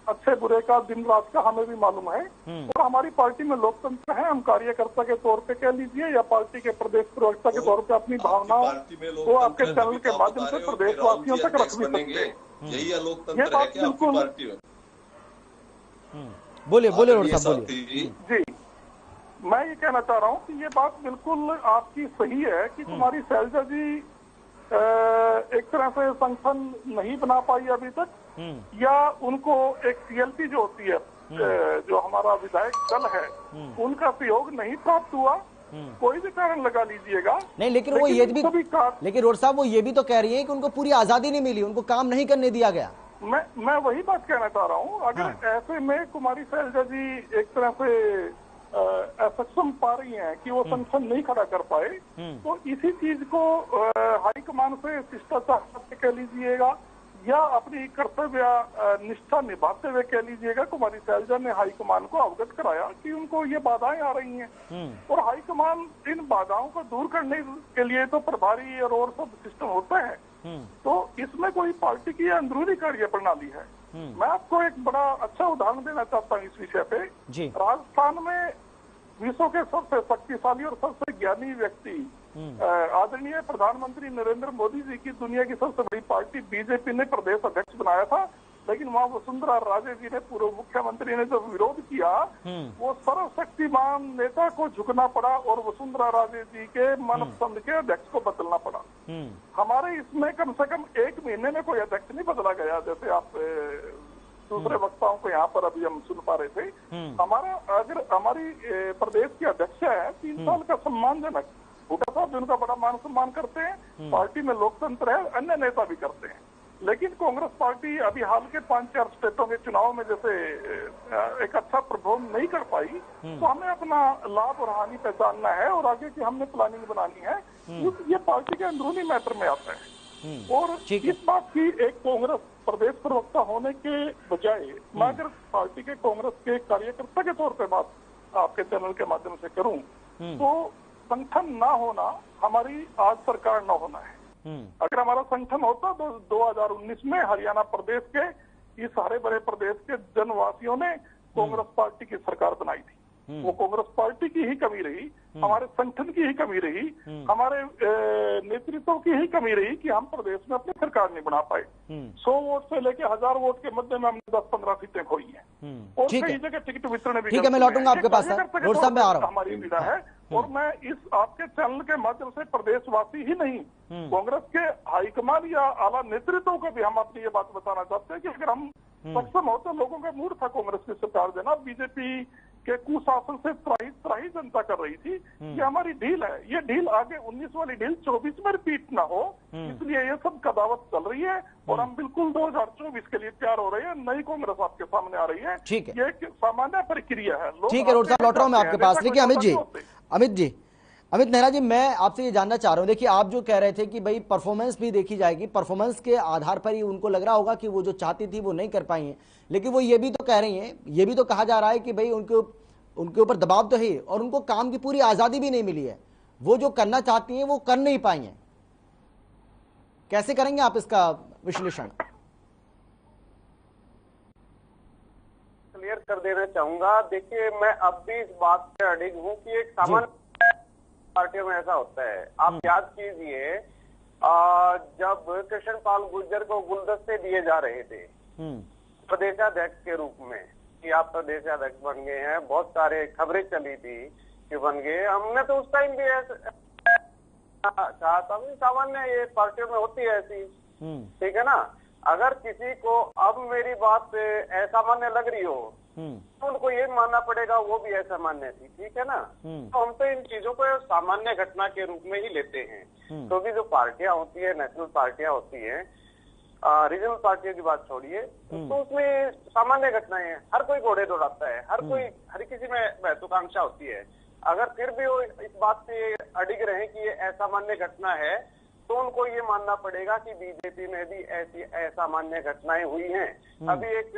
अच्छे बुरे का, दिन रात का हमें भी मालूम है। और हमारी पार्टी में लोकतंत्र है, हम कार्यकर्ता के तौर पे कह लीजिए या पार्टी के प्रदेश प्रवक्ता के तौर पे अपनी भावनाओं को आपके चैनल के माध्यम से प्रदेशवासियों तक रख भी सकते हैं। यही लोकतंत्र है क्या आपकी पार्टी में? बोलिए रोड साहब, बोलिए जी। मैं ये कहना चाह रहा हूँ कि ये बात बिल्कुल आपकी सही है कि कुमारी शैलजा जी एक तरह से संगठन नहीं बना पाई अभी तक, या उनको एक CLP जो होती है, जो हमारा विधायक दल है, उनका सहयोग नहीं प्राप्त हुआ। कोई भी कारण लगा लीजिएगा नहीं, लेकिन वो ये भी, लेकिन रोड साहब वो ये भी तो कह रही है कि उनको पूरी आजादी नहीं मिली, उनको काम नहीं करने दिया गया। मैं वही बात कहना चाह रहा हूँ। अगर ऐसे में कुमारी शैलजा जी एक तरह से असक्षम पा रही हैं कि वो संगठन नहीं खड़ा कर पाए, तो इसी चीज को हाईकमान से शिष्टाचार कह लीजिएगा या अपनी कर्तव्य निष्ठा निभाते हुए कह लीजिएगा, कुमारी शैलजा ने हाईकमान को अवगत कराया कि उनको ये बाधाएं आ रही हैं और हाईकमान इन बाधाओं को दूर करने के लिए तो प्रभारी और सब सिस्टम होते हैं। तो इसमें कोई पार्टी की अंदरूनी कार्य प्रणाली है। मैं आपको एक बड़ा अच्छा उदाहरण देना चाहता हूँ इस विषय पे। राजस्थान में विश्व के सबसे शक्तिशाली और सबसे ज्ञानी व्यक्ति आदरणीय प्रधानमंत्री नरेंद्र मोदी जी की दुनिया की सबसे बड़ी पार्टी बीजेपी ने प्रदेश अध्यक्ष बनाया था लेकिन वहाँ वसुंधरा राजे जी ने, पूर्व मुख्यमंत्री ने जो विरोध किया, वो सर्वशक्तिमान नेता को झुकना पड़ा और वसुंधरा राजे जी के मनपसंद के अध्यक्ष को बदलना पड़ा। हमारे इसमें कम से कम 1 महीने में कोई अध्यक्ष नहीं बदला गया, जैसे आप दूसरे वक्ताओं को यहाँ पर अभी हम सुन पा रहे थे। हमारा अगर हमारी प्रदेश की अध्यक्ष है 3 साल का सम्मानजनक, हुड्डा साहब भी उनका बड़ा मान सम्मान करते हैं, पार्टी में लोकतंत्र है, अन्य नेता भी करते हैं। लेकिन कांग्रेस पार्टी अभी हाल के 5-4 स्टेटों के चुनाव में जैसे एक अच्छा परफॉर्म नहीं कर पाई, तो हमें अपना लाभ और हानि पहचानना है और आगे की हमने प्लानिंग बनानी है। ये पार्टी के अंदरूनी मैटर में आता है। और इस बात की एक कांग्रेस प्रदेश प्रवक्ता होने के बजाय मैं अगर पार्टी के कांग्रेस के कार्यकर्ता के तौर पे बात आपके चैनल के माध्यम से करूं, तो संगठन ना होना हमारी आज सरकार ना होना है। अगर हमारा संगठन होता तो 2019 में हरियाणा प्रदेश के इस हरे भरे प्रदेश के जनवासियों ने कांग्रेस पार्टी की सरकार बनाई थी। वो कांग्रेस पार्टी की ही कमी रही, हमारे संगठन की ही कमी रही, हमारे नेतृत्व की ही कमी रही कि हम प्रदेश में अपनी सरकार नहीं बना पाए। 100 वोट से लेके 1000 वोट के मध्य में हमने 10-15 सीटें खोई हैं और कई जगह टिकट वितरण भी। ठीक है, मैं लौटूंगा आपके पास, हमारी पीड़ा है। और मैं इस आपके चैनल के माध्यम से प्रदेशवासी ही नहीं, कांग्रेस के हाईकमान या आला नेतृत्व को भी हम अपनी ये बात बताना चाहते हैं कि अगर हम सक्षम हो तो लोगों का मूड था कांग्रेस की सरकार देना। बीजेपी के कुशासन से त्राही जनता कर रही थी। ये हमारी ढील है, ये ढील आगे 19 वाली ढील 24 में रिपीट ना हो, इसलिए ये सब कदावत चल रही है और हम बिल्कुल 2024 के लिए तैयार हो रहे हैं। नई कांग्रेस आपके सामने आ रही है, ये एक सामान्य प्रक्रिया है। ठीक है, रोड साहब लौट रहा हूं मैं आपके पास। देखिए अमित नेहरा जी, मैं आपसे ये जानना चाह रहा हूं, देखिए आप जो कह रहे थे कि भाई परफॉर्मेंस भी देखी जाएगी, परफॉर्मेंस के आधार पर ही उनको लग रहा होगा कि वो जो चाहती थी वो नहीं कर पाई है, लेकिन वो ये भी तो कह रही हैं, ये भी तो कहा जा रहा है कि भाई उनके ऊपर दबाव तो है और उनको काम की पूरी आजादी भी नहीं मिली है, वो जो करना चाहती हैं वो कर नहीं पाई हैं। कैसे करेंगे आप इसका विश्लेषण? क्लियर कर देना चाहूंगा। देखिए, मैं अब भी इस बात पे अडिग हूँ कि एक सामान्य पार्टियों में ऐसा होता है। आप याद कीजिए, जब कृष्ण पाल गुर्जर को गुलदस्ते दिए जा रहे थे प्रदेशाध्यक्ष के रूप में कि आप प्रदेशाध्यक्ष बन गए हैं, बहुत सारे खबरें चली थी कि बन गए, हमने तो उस टाइम भी कहा था। सामान्य ये पार्टियों में होती है ऐसी, ठीक है ना। अगर किसी को अब मेरी बात असामान्य लग रही हो तो उनको ये मानना पड़ेगा वो भी असामान्य थी, ठीक है ना। तो हम तो इन चीजों को सामान्य घटना के रूप में ही लेते हैं। तो भी जो पार्टियां होती है, नेशनल पार्टियां होती है, रीजनल पार्टियों की बात छोड़िए, तो उसमें सामान्य घटनाएं हैं। हर कोई घोड़े दौड़ाता है, हर किसी में महत्वाकांक्षा होती है। अगर फिर भी वो इस बात से अडिग रहे कि ये असामान्य घटना है, तो उनको ये मानना पड़ेगा कि बीजेपी में भी ऐसी असामान्य घटनाएं हुई हैं। अभी एक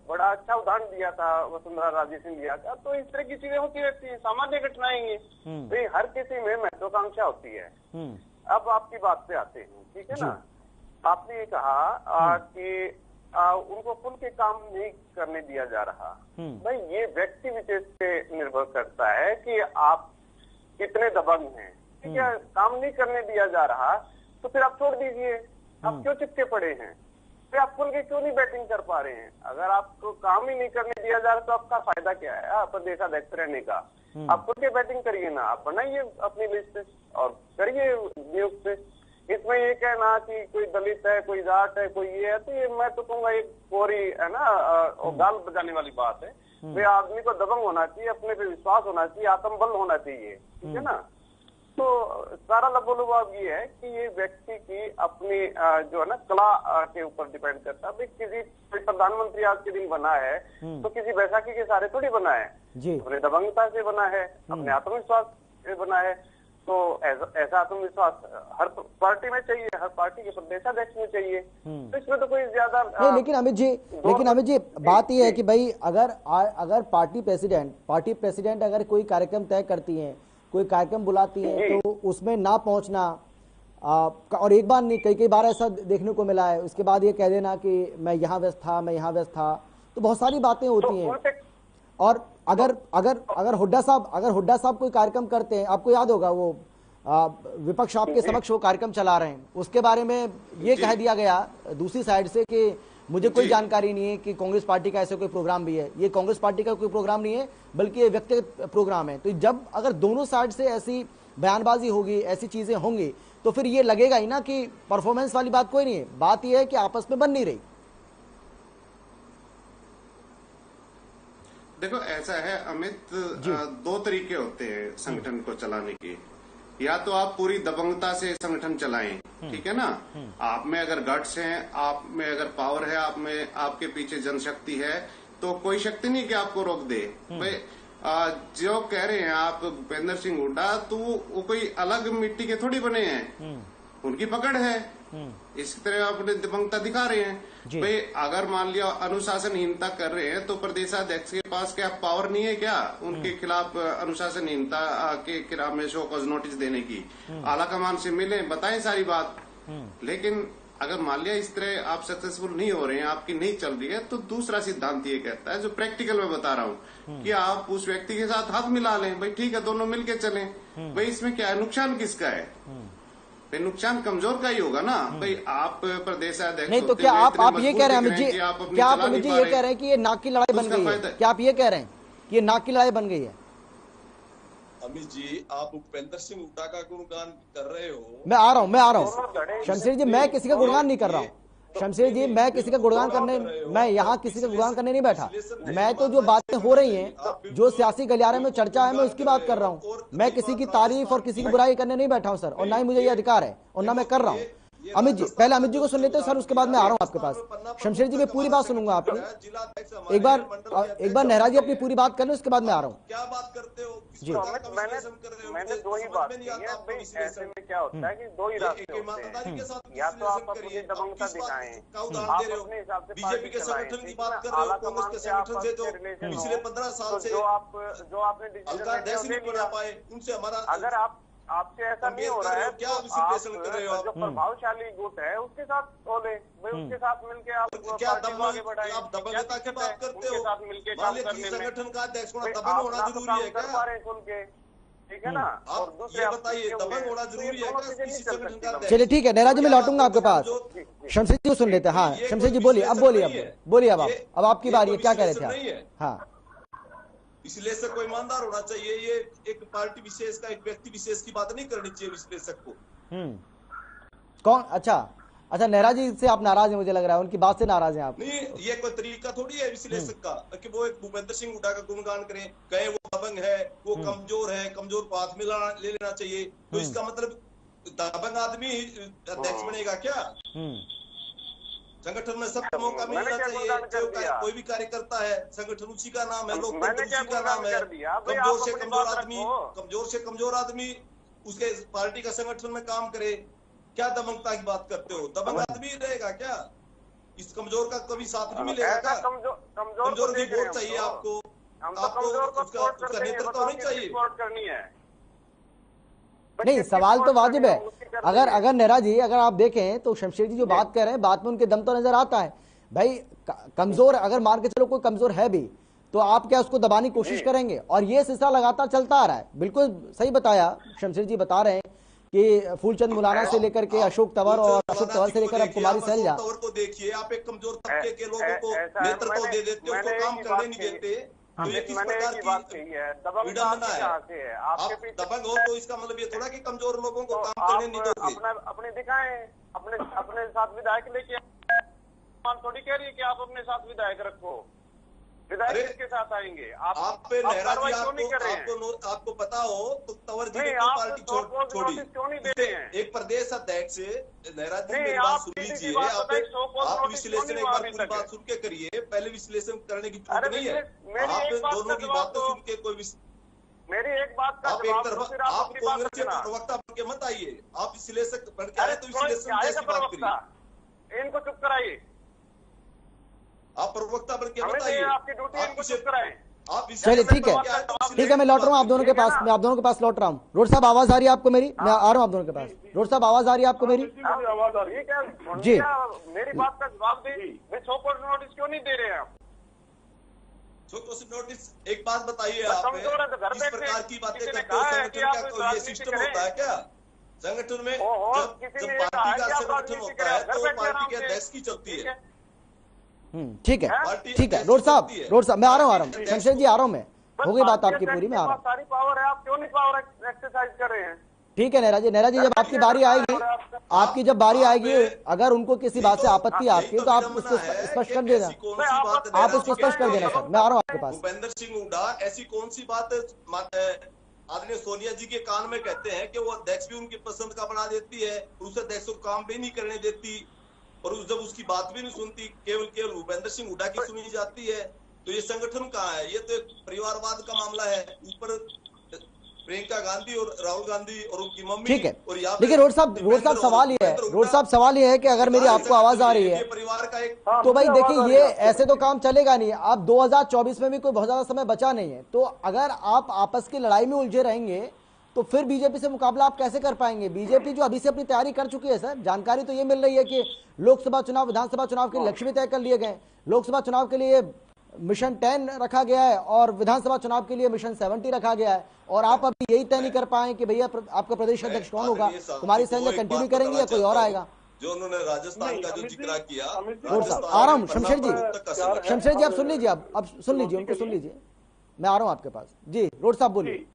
बड़ा अच्छा उदाहरण दिया था वसुंधरा राजे सिंधिया का, तो इस तरह की चीजें होती रहती है, सामान्य घटनाएं ये, तो हर किसी में महत्वाकांक्षा होती है। अब आपकी बात पे आते हैं, ठीक है ना। आपने ये कहा कि उनको खुल के काम नहीं करने दिया जा रहा। भाई, ये व्यक्ति विशेष पे निर्भर करता है कि आप कितने दबंग हैं, ठीक है। काम नहीं करने दिया जा रहा तो फिर आप छोड़ दीजिए, आप क्यों चिपके पड़े हैं, फिर आप खुल के क्यों नहीं बैटिंग कर पा रहे हैं। अगर आपको काम ही नहीं करने दिया जा रहा तो आपका फायदा क्या है प्रदेशाध्यक्ष रहने का। आप खुल के बैटिंग करिए ना, आप बनाइए अपनी लिस्ट और करिए नियुक्त। इसमें ये कहना कि कोई दलित है, कोई जाट है, कोई ये है, तो ये मैं तो कहूँगा एक कोरी है ना, गाल बजाने वाली बात है। वे आदमी को दबंग होना चाहिए, अपने पे विश्वास होना चाहिए, आत्मबल होना चाहिए, ठीक है ना। तो सारा लबोलुबाब ये है कि ये व्यक्ति की अपनी जो है ना कला के ऊपर डिपेंड करता है। किसी प्रधानमंत्री आज के दिन बना है तो किसी बैसाखी के सहारे थोड़ी बना है, अपने दबंगता से बना है, अपने आत्मविश्वास से बना है। तो ऐसा आत्मविश्वास हर पार्टी में चाहिए, हर पार्टी के प्रदेशाध्यक्ष में चाहिए। तो इसमें तो कोई ज्यादा नहीं। लेकिन अमित जी बात यह है कि भाई अगर पार्टी प्रेसिडेंट अगर कोई कार्यक्रम तय करती है, कोई कार्यक्रम बुलाती है, तो उसमें ना पहुंचना, और एक बार नहीं कई बार ऐसा देखने को मिला है, उसके बाद ये कह देना कि मैं यहाँ व्यस्त था, मैं यहाँ व्यस्त था, तो बहुत सारी बातें होती हैं। और अगर हुड्डा साहब कोई कार्यक्रम करते हैं, आपको याद होगा वो विपक्ष आपके समक्ष वो कार्यक्रम चला रहे हैं, उसके बारे में ये कह दिया गया दूसरी साइड से कि मुझे कोई जानकारी नहीं है कि कांग्रेस पार्टी का ऐसा कोई प्रोग्राम भी है। ये कांग्रेस पार्टी का कोई प्रोग्राम नहीं है, बल्कि ये व्यक्तिगत प्रोग्राम है। तो जब अगर दोनों साइड से ऐसी बयानबाजी होगी, ऐसी चीजें होंगी, तो फिर ये लगेगा ही ना कि परफॉर्मेंस वाली बात कोई नहीं है। बात यह है कि आपस में बन नहीं रही। देखो ऐसा है अमित, दो तरीके होते हैं संगठन को चलाने के। या तो आप पूरी दबंगता से संगठन चलाएं, ठीक है ना। आप में अगर गट्स हैं, आप में अगर पावर है, आप में आपके पीछे जनशक्ति है, तो कोई शक्ति नहीं कि आपको रोक दे। भाई जो कह रहे हैं आप भूपेंद्र सिंह हुड्डा, तो वो कोई अलग मिट्टी के थोड़ी बने हैं, उनकी पकड़ है। इस तरह अपने दबंगता दिखा रहे हैं। भाई अगर मान लिया अनुशासनहीनता कर रहे हैं, तो प्रदेशाध्यक्ष के पास क्या पावर नहीं है क्या उनके खिलाफ अनुशासनहीनता के खिलाफ में शो कॉज नोटिस देने की? आला कमान से मिले, बताएं सारी बात। लेकिन अगर मान लिया इस तरह आप सक्सेसफुल नहीं हो रहे हैं, आपकी नहीं चल रही है, तो दूसरा सिद्धांत ये कहता है, जो प्रैक्टिकल में बता रहा हूँ, कि आप उस व्यक्ति के साथ हाथ मिला लें। भाई ठीक है, दोनों मिलके चलें। भाई इसमें क्या है, नुकसान किसका है? नुकसान कमजोर का ही होगा ना। भाई आप प्रदेशाध्यक्ष नहीं, तो क्या आप ये कह रहे हैं अमित जी, क्या आप अमित जी ये कह रहे हैं कि ये नाक की लड़ाई बन गई है? क्या आप ये कह रहे हैं कि ये नाक की लड़ाई बन गई है? अमित जी, आप भूपेंद्र सिंह हुड्डा का गुणगान कर रहे हो। मैं आ रहा हूँ शमशेर जी, मैं किसी का गुणगान नहीं कर रहा हूँ। शमशेर जी, मैं किसी का गुणगान करने, मैं यहाँ किसी का गुणगान करने नहीं बैठा। मैं तो जो बातें हो रही हैं, जो सियासी गलियारे में चर्चा है, मैं उसकी बात कर रहा हूँ। मैं किसी की तारीफ और किसी की बुराई करने नहीं बैठा हूँ सर, और ना ही मुझे ये अधिकार है, और ना मैं कर रहा हूँ। अमित जी, पहले अमित जी को सुन लेते हैं सर, उसके बाद मैं आ रहा हूँ आपके पास। शमशेर जी, मैं पूरी बात सुनूंगा आपकी। एक बार नेहरा जी अपनी पूरी बात कर लें, उसके बाद मैं आ रहा हूँ। क्या बात करते हो जी, मैंने दो ही बात की है। भाई ऐसे में क्या होता है कि दो ही रास्ते होते हैं। या तो आप अपनी दबंगता दिखाएं, आप अपने हिसाब से बीजेपी के संगठन की बात कर रहे हो, कांग्रेस के संगठन से जो पिछले 15 साल से जो आपने डिसीजन पाए, उनसे हमारा, अगर आपसे ऐसा नहीं हो रहा है, क्या तो आप जो प्रभावशाली गुट है उसके साथ बोले, भाई उसके साथ मिलके आप क्या आगे बढ़ाएं। आप दबंगता की बात करते हो, साथ मिलके काम करने में संगठन का अध्यक्ष दबंग होना जरूरी है क्या? सुन के, ठीक है ना। और दूसरे बताइए, दबंग होना जरूरी है क्या किसी संगठन का? चलिए ठीक है, नेहरा जी मैं लौटूंगा आपके पास। शमशेर जी को सुन लेते हैं। हाँ शमशेर जी बोलिए, अब बोलिए अब आपकी बारी है, क्या कह रहे थे आप? हाँ, विश्लेषक को ईमानदार होना चाहिए। ये एक पार्टी विशेष का, एक व्यक्ति विशेष की बात नहीं करनी चाहिए विश्लेषक को। कौन? अच्छा नेहरा जी से आप नाराज हैं, मुझे लग रहा है उनकी बात से नाराज हैं आप। नहीं, ये कोई तरीका थोड़ी है विश्लेषक का कि वो एक भूपेंद्र सिंह हुड्डा का गुणगान करें, कहे वो दबंग है, वो कमजोर है, कमजोर को हाथ में ले लेना चाहिए। तो इसका मतलब दबंग आदमी अध्यक्ष बनेगा क्या? संगठन में सबको मौका मिलना चाहिए। कोई भी कार्यकर्ता है, संगठन उसी का नाम है, लोकतंत्र उसी का नाम है। कमजोर से कमजोर आदमी उसके पार्टी का संगठन में काम करे। क्या दबंगता की बात करते हो? दबंग आदमी रहेगा क्या? इस कमजोर का कभी साथ नहीं मिलेगा क्या? कमजोर की वोट चाहिए आपको उसका नेतृत्व होनी चाहिए। नहीं, सवाल तो वाजिब है। अगर नेहरा जी, अगर आप देखें तो शमशेर जी जो बात कर रहे हैं, बात में उनके दम तो नजर आता है। भाई कमजोर, अगर मान के चलो कोई कमजोर है भी, तो आप क्या उसको दबाने की कोशिश करेंगे? और ये सिलसिला लगातार चलता आ रहा है। बिल्कुल सही बताया शमशेर जी, बता रहे हैं कि फूलचंद मुलाना से लेकर के अशोक तंवर, और अशोक तंवर से लेकर अब कुमारी सैलजा को देखिए। आप एक कमजोर तबके के लोगों को नेतृत्व दे देते हो, उसको काम करने नहीं देते। तो ये किस प्रकार की विडंबना है? आप दबंग हो तो इसका मतलब ये थोड़ा कि कमजोर लोगों को काम करने नहीं दोगे। अपने दिखाएं, अपने साथ विधायक लेके, थोड़ी कह रही है कि आप अपने साथ विधायक रखो। विधायक के साथ आएंगे आप पे नेहरा जी, आपको पता हो तो तंवर जी ने पार्टी छोड़ी, क्यों नहीं दे रहे हैं? एक प्रदेश अध्यक्ष नेहरा जी मेरी बात सुन लीजिए। आप विश्लेषण एक बार पूरी बात सुन के करिए, पहले विश्लेषण करने की छूट नहीं है। आप दोनों की बातें सुन के कोई मेरी एक बात का आप एक तरफ, आप कांग्रेस के प्रवक्ता बन के मत आइए। आप विश्लेषक बन के आए तो विश्लेषण जैसी बात करिए। इनको चुप कराइए। आप प्रवक्ता बन के मत आइए। आपकी ड्यूटी इनको चुप कराएं। चलिए ठीक है, मैं लौट रहा हूँ आप दोनों के पास। मैं आप दोनों के पास लौट रहा हूँ। रोड साहब आवाज आ रही है आपको मेरी? मैं आ रहा हूँ आप दोनों के पास। रोड साहब आवाज आ रही है आपको मेरी? आवाज आ रही है जी। मेरी बात का जवाब दे। 100% नोटिस क्यों नहीं दे रहे हैं आप? 100% नोटिस, एक बात बताइए, आप इस प्रकार की बातें करते हो, संगठन का कोई ये सिस्टम होता है क्या? संगठन में जब पार्टी का संगठन होता है तो पार्टी के अध्यक्ष की चलती है। ठीक है, पार्टी ठीक है। ऐसी रोड साहब, होती है। रोड साहब, मैं आ रहा हूँ शमशेर जी, आ रहा हूँ मैं, हो गई बात पार्टी आपकी पूरी, मैं आ रहा हूँ। सारी पावर है, आप क्यों नहीं पावर एक्सरसाइज कर रहे हैं? ठीक है नेहरा जी, नेहरा जी जब आपकी बारी आएगी, आपकी जब बारी आएगी, अगर उनको किसी बात से आपत्ति आपकी तो आप उसको स्पष्ट कर देना, आप उसको स्पष्ट कर देना सर, मैं आ रहा हूँ आपके पास। भूपेंद्र सिंह हुड्डा ऐसी कौन सी बात आदरणीय सोनिया जी के कान में कहते हैं कि वो अध्यक्ष भी उनकी पसंद का बना देती है, उस अध्यक्ष को काम भी नहीं करने देती, और जब उसकी बात भी नहीं सुनती, केवल केवल भूपेंद्र सिंह हुड्डा की सुनी जाती है, तो ये संगठन कहाँ है? ये तो एक परिवारवाद का मामला है। ऊपर प्रियंका गांधी और राहुल गांधी और उनकी मम्मी, ठीक है, और यहाँ देखिए रोड साहब सवाल ये है, रोड साहब सवाल ये है कि अगर मेरी आपको आवाज आ रही है परिवार का एक, तो भाई देखिए ये ऐसे तो काम चलेगा नहीं। अब 2024 में भी कोई बहुत ज्यादा समय बचा नहीं है, तो अगर आप आपस की लड़ाई में उलझे रहेंगे तो फिर बीजेपी से मुकाबला आप कैसे कर पाएंगे? बीजेपी जो अभी से अपनी तैयारी कर चुकी है सर, जानकारी तो ये मिल रही है कि लोकसभा चुनाव, विधानसभा चुनाव के लक्ष्य भी तय कर लिए गए। लोकसभा चुनाव के लिए मिशन 10 रखा गया है और विधानसभा चुनाव के लिए मिशन 70 रखा गया है, और आप अभी यही तय नहीं कर पाए कि भैया आपका प्रदेश अध्यक्ष कौन होगा, कुमारी सैलजा कंटिन्यू करेंगे या कोई और आएगा? जो उन्होंने राजस्थान का जो जिक्र किया, आ रहा हूँ शमशेर जी आप सुन लीजिए, अब सुन लीजिए, उनको सुन लीजिए, मैं आ रहा हूँ आपके पास जी। रोड साहब बोलिए।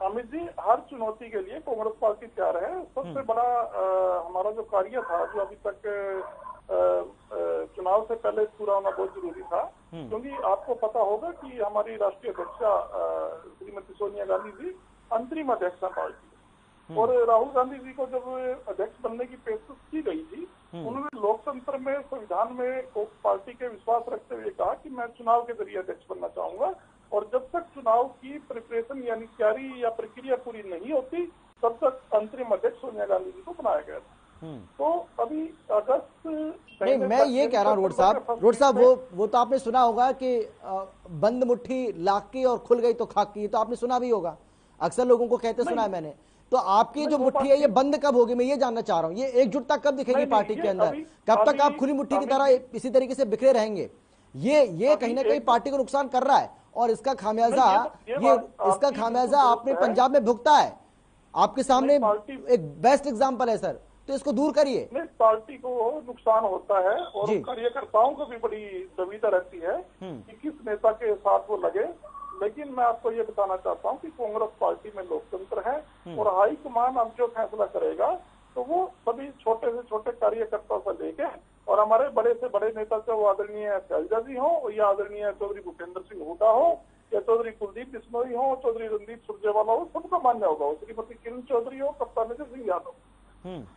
अमित जी, हर चुनौती के लिए कांग्रेस पार्टी तैयार है। सबसे बड़ा हमारा जो कार्य था, जो अभी तक चुनाव से पहले पूरा होना बहुत जरूरी था, क्योंकि आपको पता होगा कि हमारी राष्ट्रीय अध्यक्षा श्रीमती सोनिया गांधी जी अंतरिम अध्यक्ष है पार्टी, और राहुल गांधी जी को जब अध्यक्ष बनने की पेशकश की गई थी, उन्होंने लोकतंत्र में, संविधान में पार्टी के विश्वास रखते हुए कहा कि मैं चुनाव के जरिए अध्यक्ष बनना चाहूंगा, और जब तक चुनाव की प्रिपरेशन यानी तैयारी या प्रक्रिया पूरी नहीं होती तब तक अंतरिम अध्यक्ष सोनिया गांधी जी को बनाया गया था। तो अभी अगस्त नहीं, मैं ये कह रहा हूँ रोड साहब, वो तो आपने सुना होगा कि बंद मुट्ठी लाख की और खुल गई तो खाक की, तो आपने सुना भी होगा, अक्सर लोगों को कहते सुना है मैंने। तो आपकी जो मुट्ठी है ये बंद कब होगी, मैं ये जानना चाह रहा हूँ, ये एकजुटता कब दिखेगी पार्टी के अंदर? कब तक आप खुली मुट्ठी की तरह इसी तरीके से बिखरे रहेंगे? ये कहीं ना कहीं पार्टी को नुकसान कर रहा है, और इसका खामियाजा आपने पंजाब में भुगता है। आपके सामने एक बेस्ट एग्जांपल है सर, तो इसको दूर करिए। नहीं, पार्टी को नुकसान होता है और कार्यकर्ताओं को भी बड़ी दुविधा रहती है कि किस नेता के साथ वो लगे, लेकिन मैं आपको ये बताना चाहता हूँ कि कांग्रेस पार्टी में लोकतंत्र है, और हाईकमान अब जो फैसला करेगा तो वो सभी छोटे से छोटे कार्यकर्ताओं से लेके और हमारे बड़े से बड़े नेता, चाहे वो आदरणीय शैलजा जी हो या आदरणीय चौधरी भूपेंद्र सिंह हुड्डा हो या चौधरी कुलदीप बिश्नोई हो, चौधरी रणदीप सुरजेवाला हो, सबका मान्य होगा, श्रीमती किरण चौधरी हो, कप्तान अजय सिंह यादव,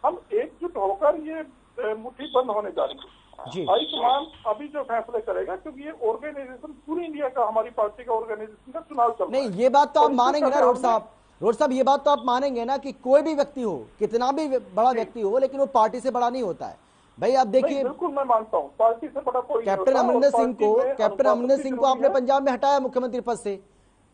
हम एकजुट होकर ये मुट्ठी बंद होने जा रही है। हाईकमान अभी जो फैसले करेगा, क्योंकि ये ऑर्गेनाइजेशन पूरी इंडिया का, हमारी पार्टी का ऑर्गेनाइजेशन का चुनाव चल रहा है। नहीं, ये बात तो आप मानेंगे ना रोड साहब, ये बात तो आप मानेंगे ना कि कोई भी व्यक्ति हो, कितना भी बड़ा व्यक्ति हो, लेकिन वो पार्टी से बड़ा नहीं होता है भाई। आप देखिए, बिल्कुल मैं मानता हूँ, पार्टी से बड़ा कोई कैप्टन अमरिंदर सिंह को आपने पंजाब में हटाया मुख्यमंत्री पद से,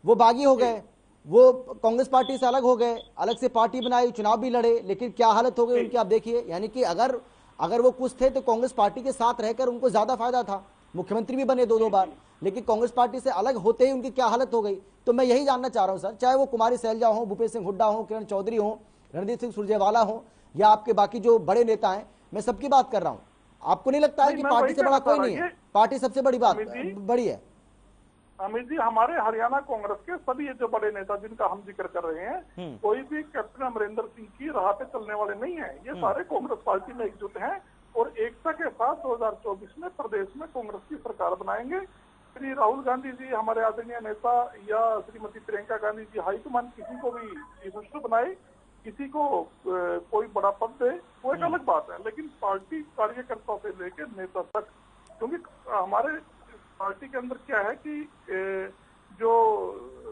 वो बागी हो गए, वो कांग्रेस पार्टी से अलग हो गए, अलग से पार्टी बनाई, चुनाव भी लड़े, लेकिन क्या हालत हो गई उनकी आप देखिए। यानी कि अगर वो कुछ थे तो कांग्रेस पार्टी के साथ रहकर उनको ज्यादा फायदा था, मुख्यमंत्री भी बने 2-2 बार, लेकिन कांग्रेस पार्टी से अलग होते ही उनकी क्या हालत हो गई। तो मैं यही जानना चाह रहा हूं सर, चाहे वो कुमारी सैलजा हो, भूपेश सिंह हुड्डा हो, किरण चौधरी हो, रणदीप सिंह सुरजेवाला हो, या आपके बाकी जो बड़े नेता हैं, मैं सबकी बात कर रहा हूं। आपको नहीं लगता है कि पार्टी से बड़ा कोई नहीं है? पार्टी सबसे बड़ी बड़ी है। अमित जी, हमारे हरियाणा कांग्रेस के सभी ये जो बड़े नेता जिनका हम जिक्र कर रहे हैं, कोई भी कैप्टन अमरिंदर सिंह की राह पे चलने वाले नहीं है। ये सारे कांग्रेस पार्टी में एकजुट हैं और एकता के साथ 2024 में प्रदेश में कांग्रेस की सरकार बनाएंगे। श्री राहुल गांधी जी हमारे आदरणीय नेता या श्रीमती प्रियंका गांधी जी हाईकमान किसी को भी चीफ मिनिस्टर बनाए, किसी को कोई बड़ा पद दे, वो एक अलग बात है, लेकिन पार्टी कार्यकर्ताओं से लेकर नेता तक, क्योंकि हमारे पार्टी के अंदर क्या है कि जो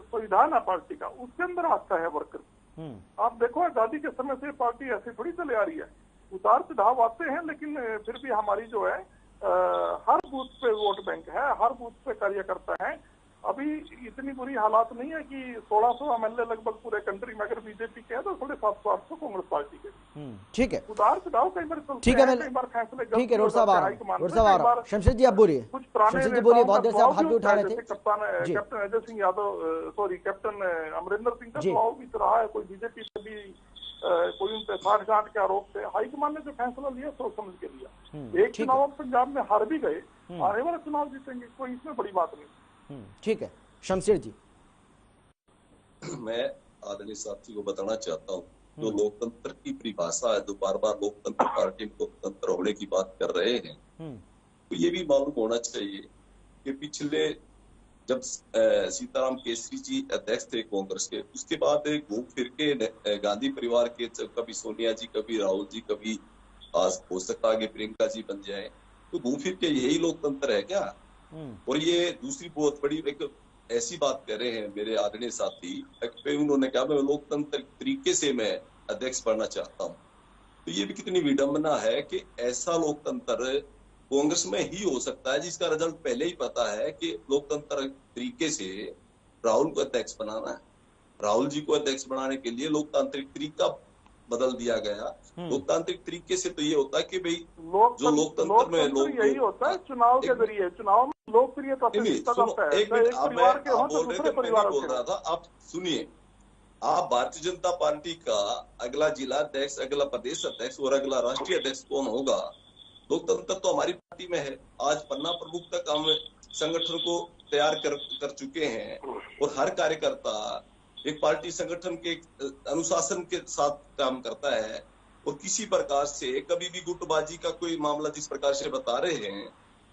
संविधान है पार्टी का, उसके अंदर आस्था है वर्कर। आप देखो, आजादी के समय से पार्टी ऐसी थोड़ी चले आ रही है, उतार चढ़ाव आते हैं, लेकिन फिर भी हमारी जो है हर बूथ पे वोट बैंक है, हर बूथ पे कार्यकर्ता है। अभी इतनी बुरी हालात नहीं है कि 1600 एमएलए लगभग पूरे कंट्री में अगर बीजेपी के है तो 750-800 कांग्रेस पार्टी के। ठीक है, उतार चढ़ाव कई बार चलते ठीक है, कई बार फैसले ठीक है। रोड साहब आ रहा हूं, शमशेर जी आप बोलिए, शमशेर जी बोलिए, बहुत देर से आप हाथ भी उठा रहे थे। Captain Ajay Singh Yadav, sorry captain Amarinder Singh का दबाव भी रहा है, कोई बीजेपी से भी कोई उन पे साठगांठ के आरोप थे। हाईकमान ने जो फैसला लिया सोच समझ के लिया। एक चुनाव पंजाब में हार भी गए, आने वाला चुनाव जीतेंगे, कोई इसमें बड़ी बात नहीं। ठीक है शमशेर जी। मैं आदरणीय साथी को बताना चाहता हूँ, जो लोकतंत्र की परिभाषा है, जो बार बार लोकतंत्र पार्टी में लोकतंत्र होने की बात कर रहे हैं, तो ये भी मालूम होना चाहिए कि पिछले जब सीताराम केसरी जी अध्यक्ष थे कांग्रेस के, उसके बाद घूम फिर के गांधी परिवार के कभी सोनिया जी, कभी राहुल जी, कभी आज हो सकता है प्रियंका जी बन जाए, तो घूम फिर के यही लोकतंत्र है क्या? और ये दूसरी बहुत बड़ी एक ऐसी बात कह रहे हैं मेरे आदरणीय साथी, उन्होंने कहा मैं लोकतंत्र तरीके से मैं अध्यक्ष बनना चाहता हूँ। तो ये भी कितनी विडंबना है कि ऐसा लोकतंत्र कांग्रेस में ही हो सकता है जिसका रिजल्ट पहले ही पता है कि लोकतंत्र तरीके से राहुल को अध्यक्ष बनाना है। राहुल जी को अध्यक्ष बनाने के लिए लोकतांत्रिक तरीका बदल दिया गया। लोकतांत्रिक तरीके से तो ये होता है कि भाई जो लोकतंत्र में लोग यही होता है चुनाव के जरिए, चुनाव में लोकप्रियता एक मिनट आप बोल रहे थे, मैं बोल रहा था, आप सुनिए। आप भारतीय जनता पार्टी का अगला जिला अध्यक्ष, अगला प्रदेश अध्यक्ष और अगला राष्ट्रीय अध्यक्ष कौन होगा? लोकतंत्र तो हमारी पार्टी में है। आज पन्ना प्रमुख तक हम संगठन को तैयार कर चुके हैं और हर कार्यकर्ता एक पार्टी संगठन के अनुशासन के साथ काम करता है। और किसी प्रकार से कभी भी गुटबाजी का कोई मामला जिस प्रकार से बता रहे हैं,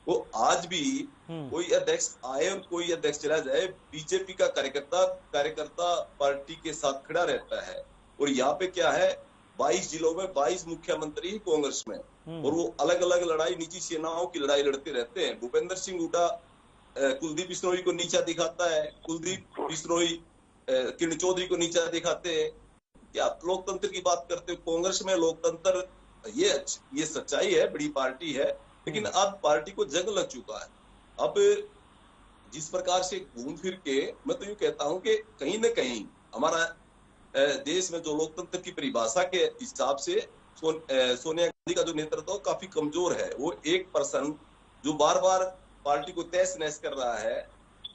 वो आज भी कोई अध्यक्ष आए और कोई अध्यक्ष चला जाए, बीजेपी का कार्यकर्ता पार्टी के साथ खड़ा रहता है। और यहाँ पे क्या है, 22 जिलों में 22 मुख्यमंत्री कांग्रेस में, और वो अलग अलग लड़ाई, निजी सेनाओं की लड़ाई लड़ते रहते हैं। भूपेंद्र सिंह हुड्डा कुलदीप बिश्नोई को नीचा दिखाता है, कुलदीप बिश्नोई किरण चौधरी को नीचा दिखाते हैं। क्या लोकतंत्र की बात करते हो? कांग्रेस में लोकतंत्र ये सच्चाई है, बड़ी पार्टी है, लेकिन अब पार्टी को जंग लग चुका है। अब जिस प्रकार से घूम फिर के, मैं तो यूं कहता हूं कि कहीं न कहीं हमारा देश में जो लोकतंत्र की परिभाषा के हिसाब से सोनिया गांधी का जो नेतृत्व काफी कमजोर है। वो एक पर्सन जो बार बार पार्टी को तहस नहस कर रहा है,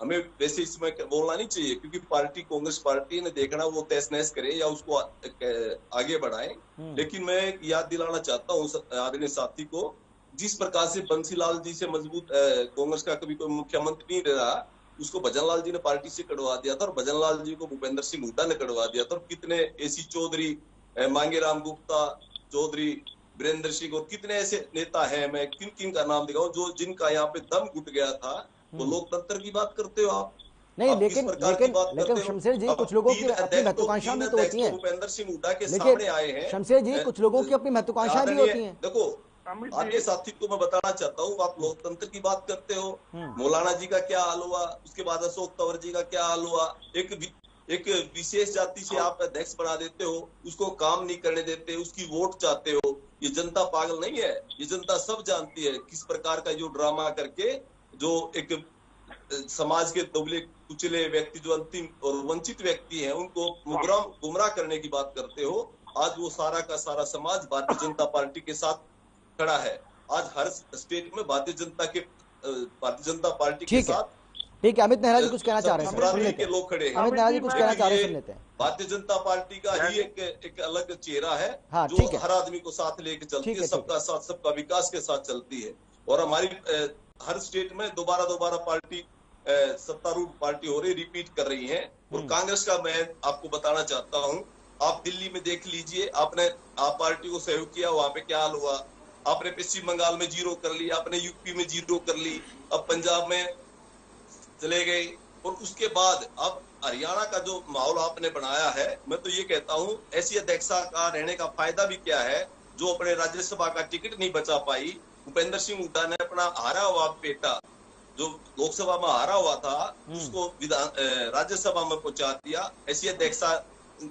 हमें वैसे इसमें बोलना नहीं चाहिए, क्योंकि पार्टी कांग्रेस पार्टी ने देखना वो तहस नहस करे या उसको आगे बढ़ाए। लेकिन मैं याद दिलाना चाहता हूँ आदरणीय साथी को, जिस प्रकार से बंसीलाल जी से मजबूत कांग्रेस का कभी कोई मुख्यमंत्री नहीं रहा, उसको भजनलाल जी ने पार्टी से कटवा दिया था, और भजनलाल जी को भूपेंद्र सिंह हुड्डा ने कटवा दिया था। और कितने एसी चौधरी, मांगेराम गुप्ता चौधरी, वीरेंद्र सिंह और कितने ऐसे नेता हैं, मैं किन किन का नाम दिखाऊं, जो जिनका यहाँ पे दम घुट गया था। तो लोकतंत्र की बात करते हो आप नहीं, लेकिन शमशेर जी, कुछ लोगों की अपनी महत्वाकांक्षाएं भी तो होती हैं। भूपेंद्र सिंह हुड्डा के सामने आए हैं शमशेर जी, कुछ लोगों की अपनी महत्वाकांक्षाएं भी होती हैं। देखो आगे साथी को मैं बताना चाहता हूँ, आप लोकतंत्र की बात करते हो, मौलाना जी का क्या हाल हुआ, उसके बाद अशोक तंवर जी का क्या हाल हुआ। एक विशेष जाति से आप अध्यक्ष बना देते हो, उसको काम नहीं करने देते, उसकी वोट चाहते हो। ये जनता पागल नहीं है, ये जनता सब जानती है किस प्रकार का जो ड्रामा करके जो एक समाज के दुबले कुचले व्यक्ति, जो अंतिम और वंचित व्यक्ति हैं, उनको गुमराह करने की बात करते हो। आज वो सारा का सारा समाज भारतीय जनता पार्टी के साथ खड़ा है। आज हर स्टेट में भारतीय जनता पार्टी के साथ। ठीक है, अमित नेहरा जी कुछ कहना चाह रहे हैं, के लोग खड़े हैं। अमित नेहरा जी कुछ कहना चाह रहे हैं, सुन लेते हैं। भारतीय जनता पार्टी का ही एक अलग चेहरा है, जो हर आदमी को साथ लेके चलती है, सबका साथ, सबका विकास के साथ चलती है। और हमारी हर स्टेट में दोबारा पार्टी सत्तारूढ़ पार्टी हो रही, रिपीट कर रही है। और कांग्रेस का मैं आपको बताना चाहता हूँ, आप दिल्ली में देख लीजिए, आप पार्टी को सहयोग किया, वहां पे क्या हाल हुआ। आपने पश्चिम बंगाल में 0 कर ली, आपने यूपी में 0 कर ली, अब पंजाब में चले गए। और उसके बाद अब हरियाणा का जो माहौल आपने बनाया है, मैं तो ये कहता हूँ ऐसी अध्यक्षा का रहने का फायदा भी क्या है, जो अपने राज्यसभा का टिकट नहीं बचा पाई। भूपेंद्र सिंह हुड्डा ने अपना हारा हुआ बेटा, जो लोकसभा में हारा हुआ था, उसको राज्यसभा में पहुंचा दिया। ऐसी अध्यक्षा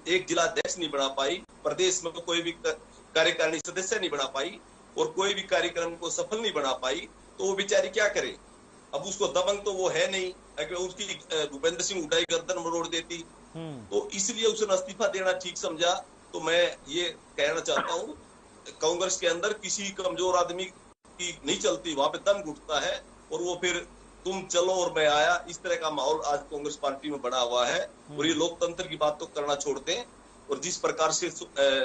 एक जिला अध्यक्ष नहीं बना पाई, प्रदेश में कोई भी कार्यकारिणी सदस्य नहीं बना पाई, और कोई भी कार्यक्रम को सफल नहीं बना पाई। तो वो बेचारी क्या करे? अब उसको दबंग तो वो है नहीं, अगर उसकी भूपेंद्र सिंह हुड्डा गर्दन मरोड़ देती, तो इसलिए उसने इस्तीफा देना ठीक समझा। तो मैं ये कहना चाहता हूँ, कांग्रेस के अंदर किसी कमजोर आदमी की नहीं चलती, वहां पे दम घुटता है, और वो फिर तुम चलो और मैं आया, इस तरह का माहौल आज कांग्रेस पार्टी में बना हुआ है। और ये लोकतंत्र की बात तो करना छोड़ते हैं। और जिस प्रकार से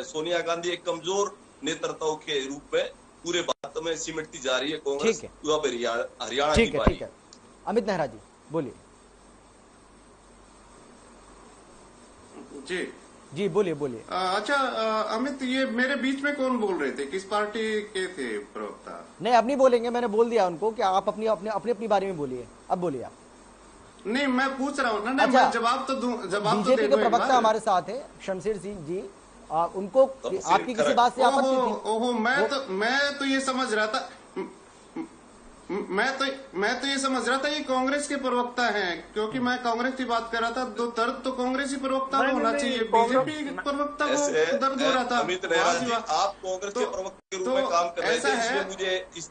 सोनिया गांधी एक कमजोर नेतृत्व के रूप में पूरे भारत में सिमटती जा रही है कांग्रेस, अब हरियाणा की बारी। ठीक है अमित नेहरा जी बोलिए। जी बोलिए। अच्छा अमित, ये मेरे बीच में कौन बोल रहे थे, किस पार्टी के थे प्रवक्ता? नहीं अब नहीं बोलेंगे, मैंने बोल दिया उनको कि आप अपनी बारे में बोलिए। अब बोलिए आप। नहीं मैं पूछ रहा हूँ ना, अच्छा, मैं जवाब तो दूं, जवाब तो बीजेपी के प्रवक्ता हमारे साथ है शमशेर सिंह जी, उनको आपकी किसी बात से आपत्ति थी? ओहो मैं तो ये समझ रहा था, मैं तो ये समझ रहा था ये कांग्रेस के प्रवक्ता हैं, क्योंकि मैं कांग्रेस की बात कर रहा था। दर्द तो कांग्रेसी प्रवक्ता को होना चाहिए, बीजेपी प्रवक्ता को दर्द हो रहा था। अमित नेहरा जी, आप कांग्रेस के प्रवक्ता के रूप में काम कर रहे थे, इसलिए मुझे इस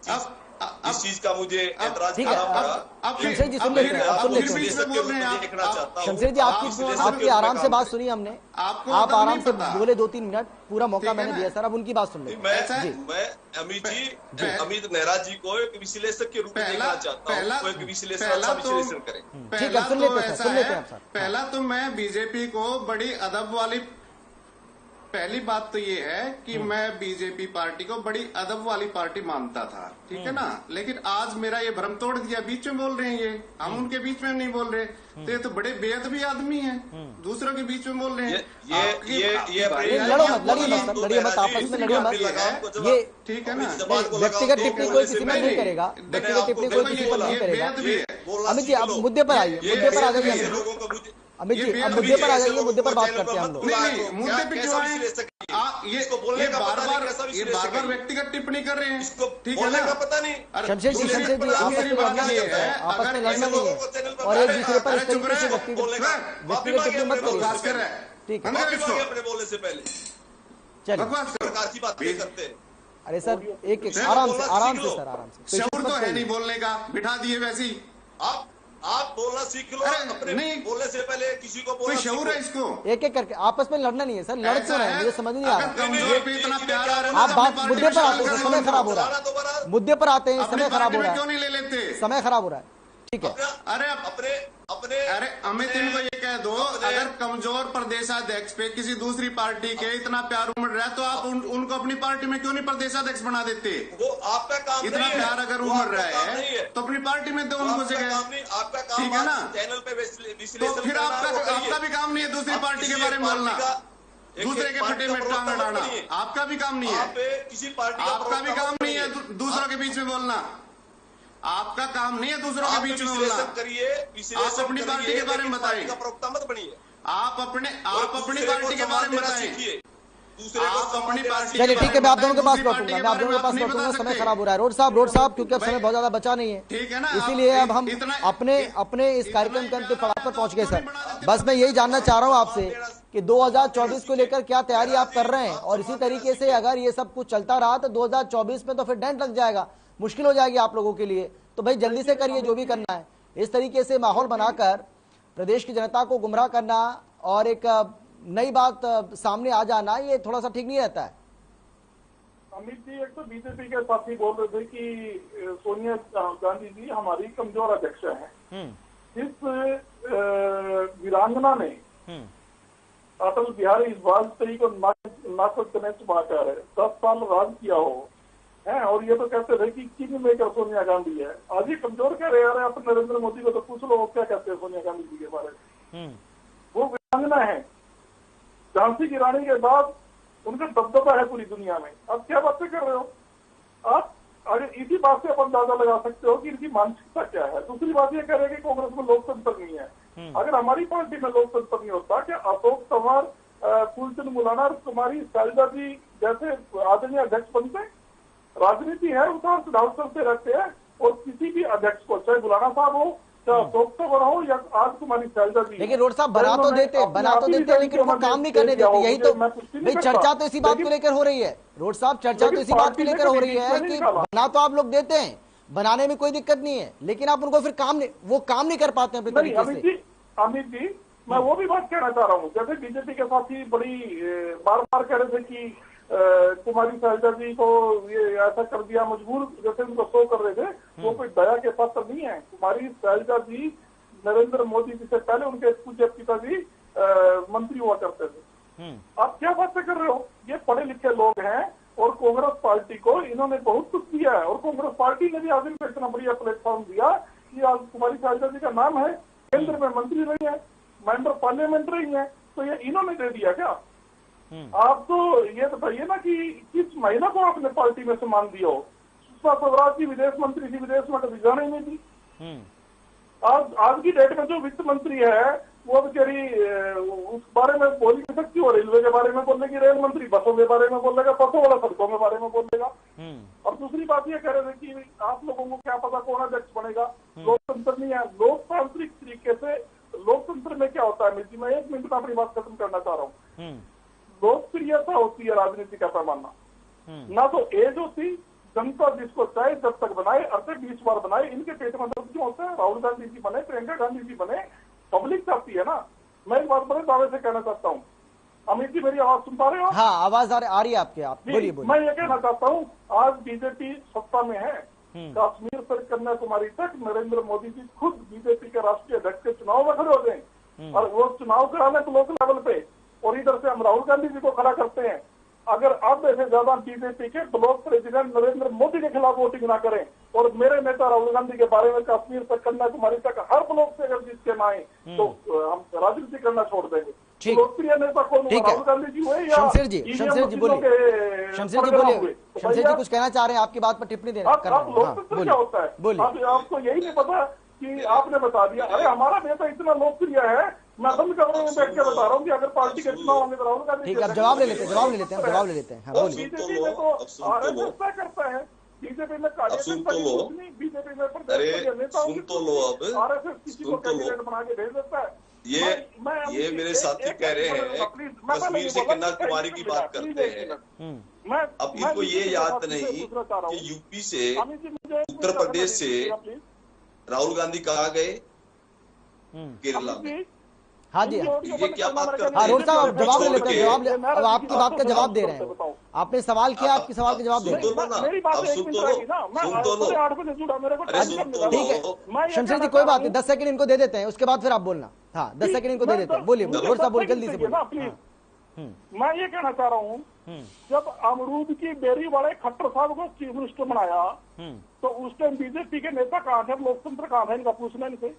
चीज का मुझे ऐतराज करना पड़ा। शमशेर जी सुन लेते हैं, शमशेर जी आपकी आराम से बात सुनी हमने, आप आराम से बोले 2-3 मिनट, पूरा मौका मैंने दिया सर, अब उनकी बात सुन लेते हैं। मैं अमित नेहरा जी को एक विश्लेषक के रूप में देखना चाहता हूँ, एक विश्लेषण करें। ठीक है, सुन लेते हैं सर। पहला तो मैं बीजेपी को बड़ी अदब वाली, पहली बात तो ये है कि मैं बीजेपी पार्टी को बड़ी अदब वाली पार्टी मानता था, ठीक है ना। लेकिन आज मेरा ये भ्रम तोड़ दिया, बीच में बोल रहे हैं ये, हम उनके बीच में नहीं बोल रहे, तो ये तो बड़े बेअदबी आदमी हैं, दूसरों के बीच में बोल रहे हैं। लड़िए मत आपस में, लड़िए मत, ये ठीक है ना। व्यक्तिगत टिप्पणी कोई किसी में नहीं करेगा, व्यक्तिगत टिप्पणी कोई किसी पर नहीं करेगा। अमित जी आप मुद्दे पर आइए, मुद्दे पर आ जाइए अमित जी, अब मुद्दे पर आ जाइए, मुद्दे पर बात करते हैं हम लोग। नहीं मुद्दे पे क्यों आए? ये बार-बार व्यक्तिगत टिप्पणी कर रहे हैं, ठीक है ना। पता नहीं शमशेर जी आपस में लड़ना नहीं है, आपस में लड़ना नहीं है, और एक दूसरे पर इस तरीके से व्यक्तिगत टिप्पणी मत करिए, ठीक है। अपने बोलने से पहले चलिए सरकार की बात नहीं करते। अरे सर एक आराम से सर, आराम से। शौर तो है नहीं बोलने का, बिठा दिए वैसे ही। आप बोलना सीख लो, अपने नहीं बोलने से पहले किसी को बोलना शौर है इसको। एक करके आपस में लड़ना नहीं है सर, लड़ क्यों रहे हैं मुझे समझ नहीं आ रहा। इतना प्यार आ रहा है, आप बात मुद्दे पर आते हैं, समय खराब हो रहा है, मुद्दे पर आते हैं, समय खराब हो रहा है, क्यों नहीं ले लेते, समय खराब हो रहा है, ठीक है। अरे अमित इनको ये कह दो, अगर कमजोर प्रदेशाध्यक्ष पे किसी दूसरी पार्टी के इतना प्यार उमड़ रहा है, तो आप उनको अपनी पार्टी में क्यों नहीं प्रदेशाध्यक्ष बना देते? वो आपका काम इतना प्यार अगर उमड़ रहा है तो अपनी पार्टी में दो उनको जगह, आपका काम, ठीक है ना। चैनल पे तो फिर आपका भी काम नहीं है दूसरी पार्टी के बारे में बोलना, दूसरे के फटे में टांग अड़ाना, आपका भी काम नहीं है। किसी पार्टी आपका भी काम नहीं है दूसरों के बीच में बोलना, आपका काम नहीं है दूसरों के बीच में बोलना। आप अपनी पार्टी के बारे में बताइए, प्रवक्ता मत बनिए। आप अपनी पार्टी के बारे में बताइए, आप अपनी पार्टी। चलिए ठीक है, मैं आप दोनों के पास लौटूंगा, समय खराब हो रहा है। रोड साहब क्योंकि अब समय बहुत ज्यादा बचा नहीं है, ठीक है ना, इसीलिए अब हम अपने इस कार्यक्रम के अंतिम पड़ाव पर पहुंच गए सर। बस मैं यही जानना चाह रहा हूं आपसे कि 2024 को लेकर क्या तैयारी आप कर रहे हैं, और इसी तरीके से अगर ये सब कुछ चलता रहा तो 2024 में तो फिर डेंट लग जाएगा, मुश्किल हो जाएगी आप लोगों के लिए। तो भाई जल्दी से करिए जो भी करना है। इस तरीके से माहौल बनाकर प्रदेश की जनता को गुमराह करना और एक नई बात सामने आ जाना, ये थोड़ा सा ठीक नहीं रहता है। अमित जी, एक तो बीजेपी के साथी बोल रहे थे कि सोनिया गांधी जी हमारी कमजोर अध्यक्ष हैं। इस वीरांगना ने अटल बिहारी वाजपेयी को नाकद करने से बात कर रहे, 10 साल राज किया हो है, और ये तो कहते रहे कि किंग मेकर सोनिया गांधी है। आज ये कमजोर कह रहे हैं, आप नरेंद्र मोदी को तो पूछ लो क्या कहते हैं सोनिया गांधी जी के बारे में। वो वीरांगना है, झांसी की रानी के बाद उनका दबदबा है पूरी दुनिया में। अब क्या बातें कर रहे हो आप? अगर इसी बात से आप अंदाजा लगा सकते हो कि इनकी मानसिकता क्या है। दूसरी बात ये कह रहे हैं कि कांग्रेस में लोकतंत्र नहीं है। अगर हमारी पार्टी में लोकतंत्र नहीं होता, क्या अशोक तंवर, फूलचंद मुलाना और कुमारी शैलजा जी जैसे आदरणीय अध्यक्ष बनते? राजनीति है, उतार चढ़ाव चलते रहते हैं, और किसी भी अध्यक्ष को, चाहे मुलाना साहब हो, चाहे अशोक तंवर हो या आज कुमारी शैलजा जी। लेकिन रोड साहब बना तो देते लेकिन वो काम नहीं करने देते। यही तो भाई चर्चा तो इसी बात को लेकर हो रही है। रोड साहब चर्चा तो इसी बात को लेकर हो रही है कि बना तो आप लोग देते हैं, बनाने में कोई दिक्कत नहीं है, लेकिन आप उनको फिर काम नहीं कर पाते हैं अपने तरीके से। अमित जी, मैं वो भी बात कहना चाह रहा हूँ, जैसे बीजेपी के साथी बड़ी बार बार कह रहे थे कि कुमारी शैलजा जी को ये ऐसा कर दिया मजबूर, जैसे उनको शो कर रहे थे, वो कोई दया के पात्र नहीं है। कुमारी शैलजा जी नरेंद्र मोदी जी से पहले उनके पूज्य पिताजी मंत्री हुआ करते थे, आप क्या बातें कर रहे हो? ये पढ़े लिखे लोग हैं और कांग्रेस पार्टी को इन्होंने बहुत कुछ दिया है और कांग्रेस पार्टी ने भी आज इनको इतना बढ़िया प्लेटफॉर्म दिया कि आज कुमारी शैलजा जी का नाम है, केंद्र में मंत्री रही है, मेंबर पार्लियामेंट रही है, तो ये इन्होंने दे दिया क्या? आप तो ये बताइए ना कि किस महिला को आपने पार्टी में सम्मान दिया हो? सुषमा स्वराज जी विदेश मंत्री थी, विदेश में कभी जाने ही नहीं थी। आज की डेट में जो वित्त मंत्री है वो बेचारी उस बारे में बोल नहीं सकती, और रेलवे के बारे में बोलेगी रेल मंत्री, बसों के बारे में बोलेगा बसों वाला, सड़कों के बारे में बोलेगा। और दूसरी बात ये कह रहे थे कि आप लोगों को क्या पता कौन अध्यक्ष बनेगा, लोकतंत्र नहीं है। लोकतांत्रिक तरीके से लोकतंत्र में क्या होता है मिर्जी, मैं 1 मिनट में अपनी बात खत्म करना चाह रहा हूँ। लोकप्रियता होती है राजनीति का पैमाना, ना तो एज होती। जनता जिसको चाहे जब तक बनाए, अर्थात 20 बार बनाए। इनके पेट में दर्द क्यों होता है? राहुल गांधी जी बने, प्रियंका गांधी जी बने, पब्लिक चाहती है ना। मैं एक बात बड़े दावे से कहना चाहता हूँ, अमित जी मेरी आवाज सुन पा रहे हो? हाँ, आवाज आ रही है आपके, आप बोलिए। मैं ये कहना चाहता हूँ, आज बीजेपी सत्ता में है, कश्मीर से कन्याकुमारी तक नरेंद्र मोदी जी खुद बीजेपी के राष्ट्रीय अध्यक्ष के चुनाव में खड़े हो गए और वो चुनाव कराने ब्लॉक लेवल पे, और इधर से हम राहुल गांधी जी को खड़ा करते हैं। अगर आधे से ज्यादा बीजेपी के ब्लॉक प्रेसिडेंट नरेंद्र मोदी के खिलाफ वोटिंग ना करें और मेरे नेता राहुल गांधी के बारे में कश्मीर से कन्याकुमारी तक हर ब्लॉक से अगर जीत के ना आए तो हम राजनीति करना छोड़ देंगे। लोकप्रिय नेता कौन हुआ? राहुल गांधी जी हुए या शमशेर जी बोलिए। शमशेर जी बोलिए। शमशेर जी कुछ कहना चाह रहे हैं, आपकी बात पर टिप्पणी देना। लोकतंत्र क्या होता है? आपको यही नहीं पता कि आपने बता दिया, अरे हमारा नेता इतना लोकप्रिय है, मैं बंद कमरे में बैठ के बता रहा हूँ कि अगर पार्टी के चुनाव होंगे तो राहुल गांधी। ठीक है, अब जवाब ले लेते हैं। बीजेपी में तो आरएसएस तय करता है, बीजेपी में बीजेपी में सुन तो लो, अब आरएसएस किसी को कैंडिडेट बना के भेज देता है। ये मेरे साथी कह रहे हैं कश्मीर से कन्याकुमारी की बात करते हैं। अब इनको ये याद नहीं कि यूपी से, उत्तर प्रदेश से राहुल गांधी कहाँ गए? केरला में। हाँ जी, ये क्या बात करते हैं? हाँ रोड साहब, आप जवाब ले लेते हैं। अब आपकी बात का जवाब दे रहे हैं। आपने सवाल किया, आपके सवाल का जवाब दे रहे हैं। ठीक है शमशेर जी, कोई बात नहीं, 10 सेकंड इनको दे देते हैं, उसके बाद फिर आप बोलना। हाँ 10 सेकंड इनको दे देते हैं। बोलिए रोड साहब, बोल जल्दी से बोलिए। मैं ये कहना चाह रहा हूँ, जब अमरूद की बेरी वाले खट्टर साहब को चीफ मिनिस्टर बनाया तो उस टाइम बीजेपी के नेता कहाँ थे? लोकतंत्र कहाँ था? इनका पूछना इनसे।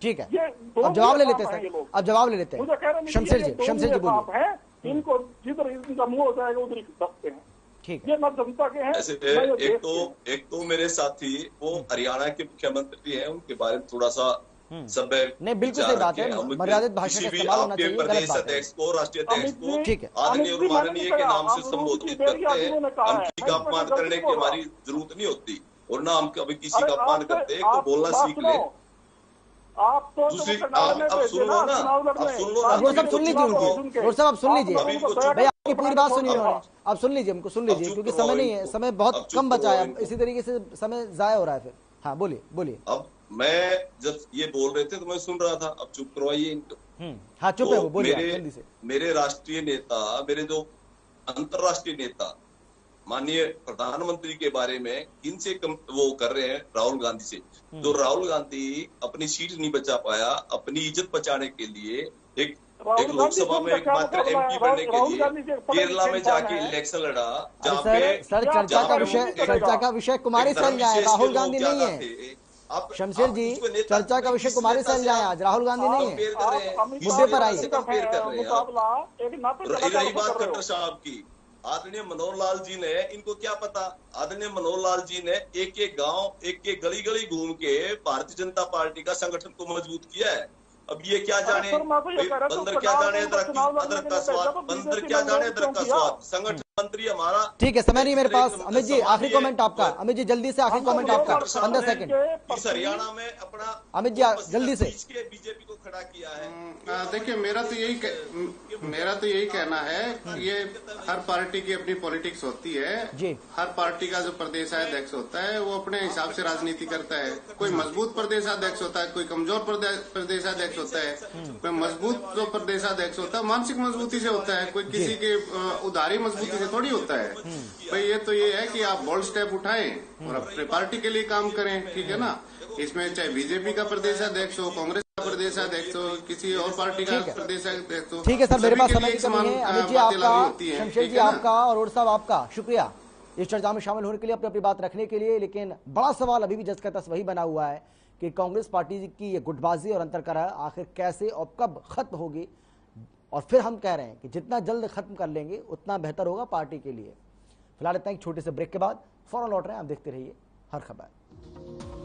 ठीक है, अब जवाब ले लेते हैं। अब जवाब ले लेते हैं। शमशेर जी बोलिए। इनको जिधर इनका मुंह हो जाएगा उधर ही दबते हैं। ठीक है, ये न जनता के हैं। एक तो मेरे साथी वो हरियाणा के मुख्यमंत्री हैं, उनके बारे में थोड़ा सा सब नहीं, बिल्कुल सही बात है, मर्यादित भाषा का इस्तेमाल होना चाहिए। प्रदेश अध्यक्ष को, राष्ट्रीय अध्यक्ष को ठीक है, आदरणीय और माननीय के नाम से संबोधित करते हैं। हम किसी का अपमान करने की हमारी जरूरत नहीं होती, और ना हम कभी किसी का अपमान करते हैं, तो बोलना सीख ले। आप तो दूसरी अब सुन लो ना, वो सब सुन लीजिए उनकी, वो सब आप सुन लीजिए भैया, आपकी पूरी बात सुनिए उन्होंने। आप सुन लीजिए, हमको सुन लीजिए, क्योंकि समय नहीं है, समय बहुत कम बचा है, इसी तरीके से समय जाया हो रहा है फिर। हाँ बोलिए। अब मैं जब ये बोल रहे थे तो मैं सुन रहा था, अब चुप करवाइए इनको। हाँ चुप है वो, बोलिए जल्दी से। मेरे राष्ट्रीय नेता, मेरे जो अंतरराष्ट्रीय नेता माननीय प्रधानमंत्री के बारे में किनसे वो कर रहे हैं? राहुल गांधी से। तो राहुल गांधी अपनी सीट नहीं बचा पाया, अपनी इज्जत बचाने के लिए एक लोकसभा में एकमात्र एमपी बनने के लिए केरला में जाके इलेक्शन लड़ा, जहाँ पे चर्चा का विषय कुमारी शैलजा है, राहुल गांधी नहीं है। शमशेर जी, चर्चा का विषय कुमारी शैलजा है, आज राहुल गांधी नहीं है। मुद्दे पर आइए। रही बात खट्टर साहब की, आदरणीय मनोहर लाल जी ने, इनको क्या पता, आदरणीय मनोहर लाल जी ने एक गांव, एक गली गली घूम के भारतीय जनता पार्टी का संगठन को मजबूत किया है। अब ये क्या जाने बंदर क्या जाने अदरक का स्वाद, बंदर क्या जाने अदरक का स्वाद। संगठन मंत्री हमारा। ठीक है, समय नहीं मेरे पास। अमित जी आखिरी कमेंट आपका। अमित जी जल्दी से आखिरी कमेंट आपका, 15 सेकंड। इस हरियाणा में अपना अमित जी जल्दी से बीजेपी को खड़ा किया है। देखिए, मेरा तो यही कहना है कि ये हर पार्टी की अपनी पॉलिटिक्स होती है जी। हर पार्टी का जो प्रदेशाध्यक्ष होता है वो अपने हिसाब से राजनीति करता है। कोई मजबूत प्रदेशाध्यक्ष होता है, कोई कमजोर प्रदेशाध्यक्ष होता है, कोई मजबूत जो प्रदेशाध्यक्ष होता है मानसिक मजबूती से होता है, कोई किसी के उधारी मजबूती से थोड़ी होता है भाई। ये तो ये है कि आप बोल्ड स्टेप उठाएं और अपने पार्टी के लिए काम करें, ठीक है ना। इसमें चाहे बीजेपी का प्रदेशाध्यक्ष हो, कांग्रेस का प्रदेशाध्यक्ष हो, किसी और पार्टी का प्रदेशाध्यक्ष हो। ठीक है सर, मेरे पास समय की कमी है। अमित जी आपका, शमशेर जी आपका और और साहब आपका शुक्रिया इस चर्चा में शामिल होने के लिए, अपनी अपनी बात रखने के लिए। लेकिन बड़ा सवाल अभी भी जस का तस वही बना हुआ है कि कांग्रेस पार्टी की ये गुटबाजी और अंतरकलह आखिर कैसे और कब खत्म होगी। और फिर हम कह रहे हैं कि जितना जल्द खत्म कर लेंगे उतना बेहतर होगा पार्टी के लिए। फिलहाल इतना एक छोटे से ब्रेक के बाद फौरन लौट रहे हैं, आप देखते रहिए हर खबर।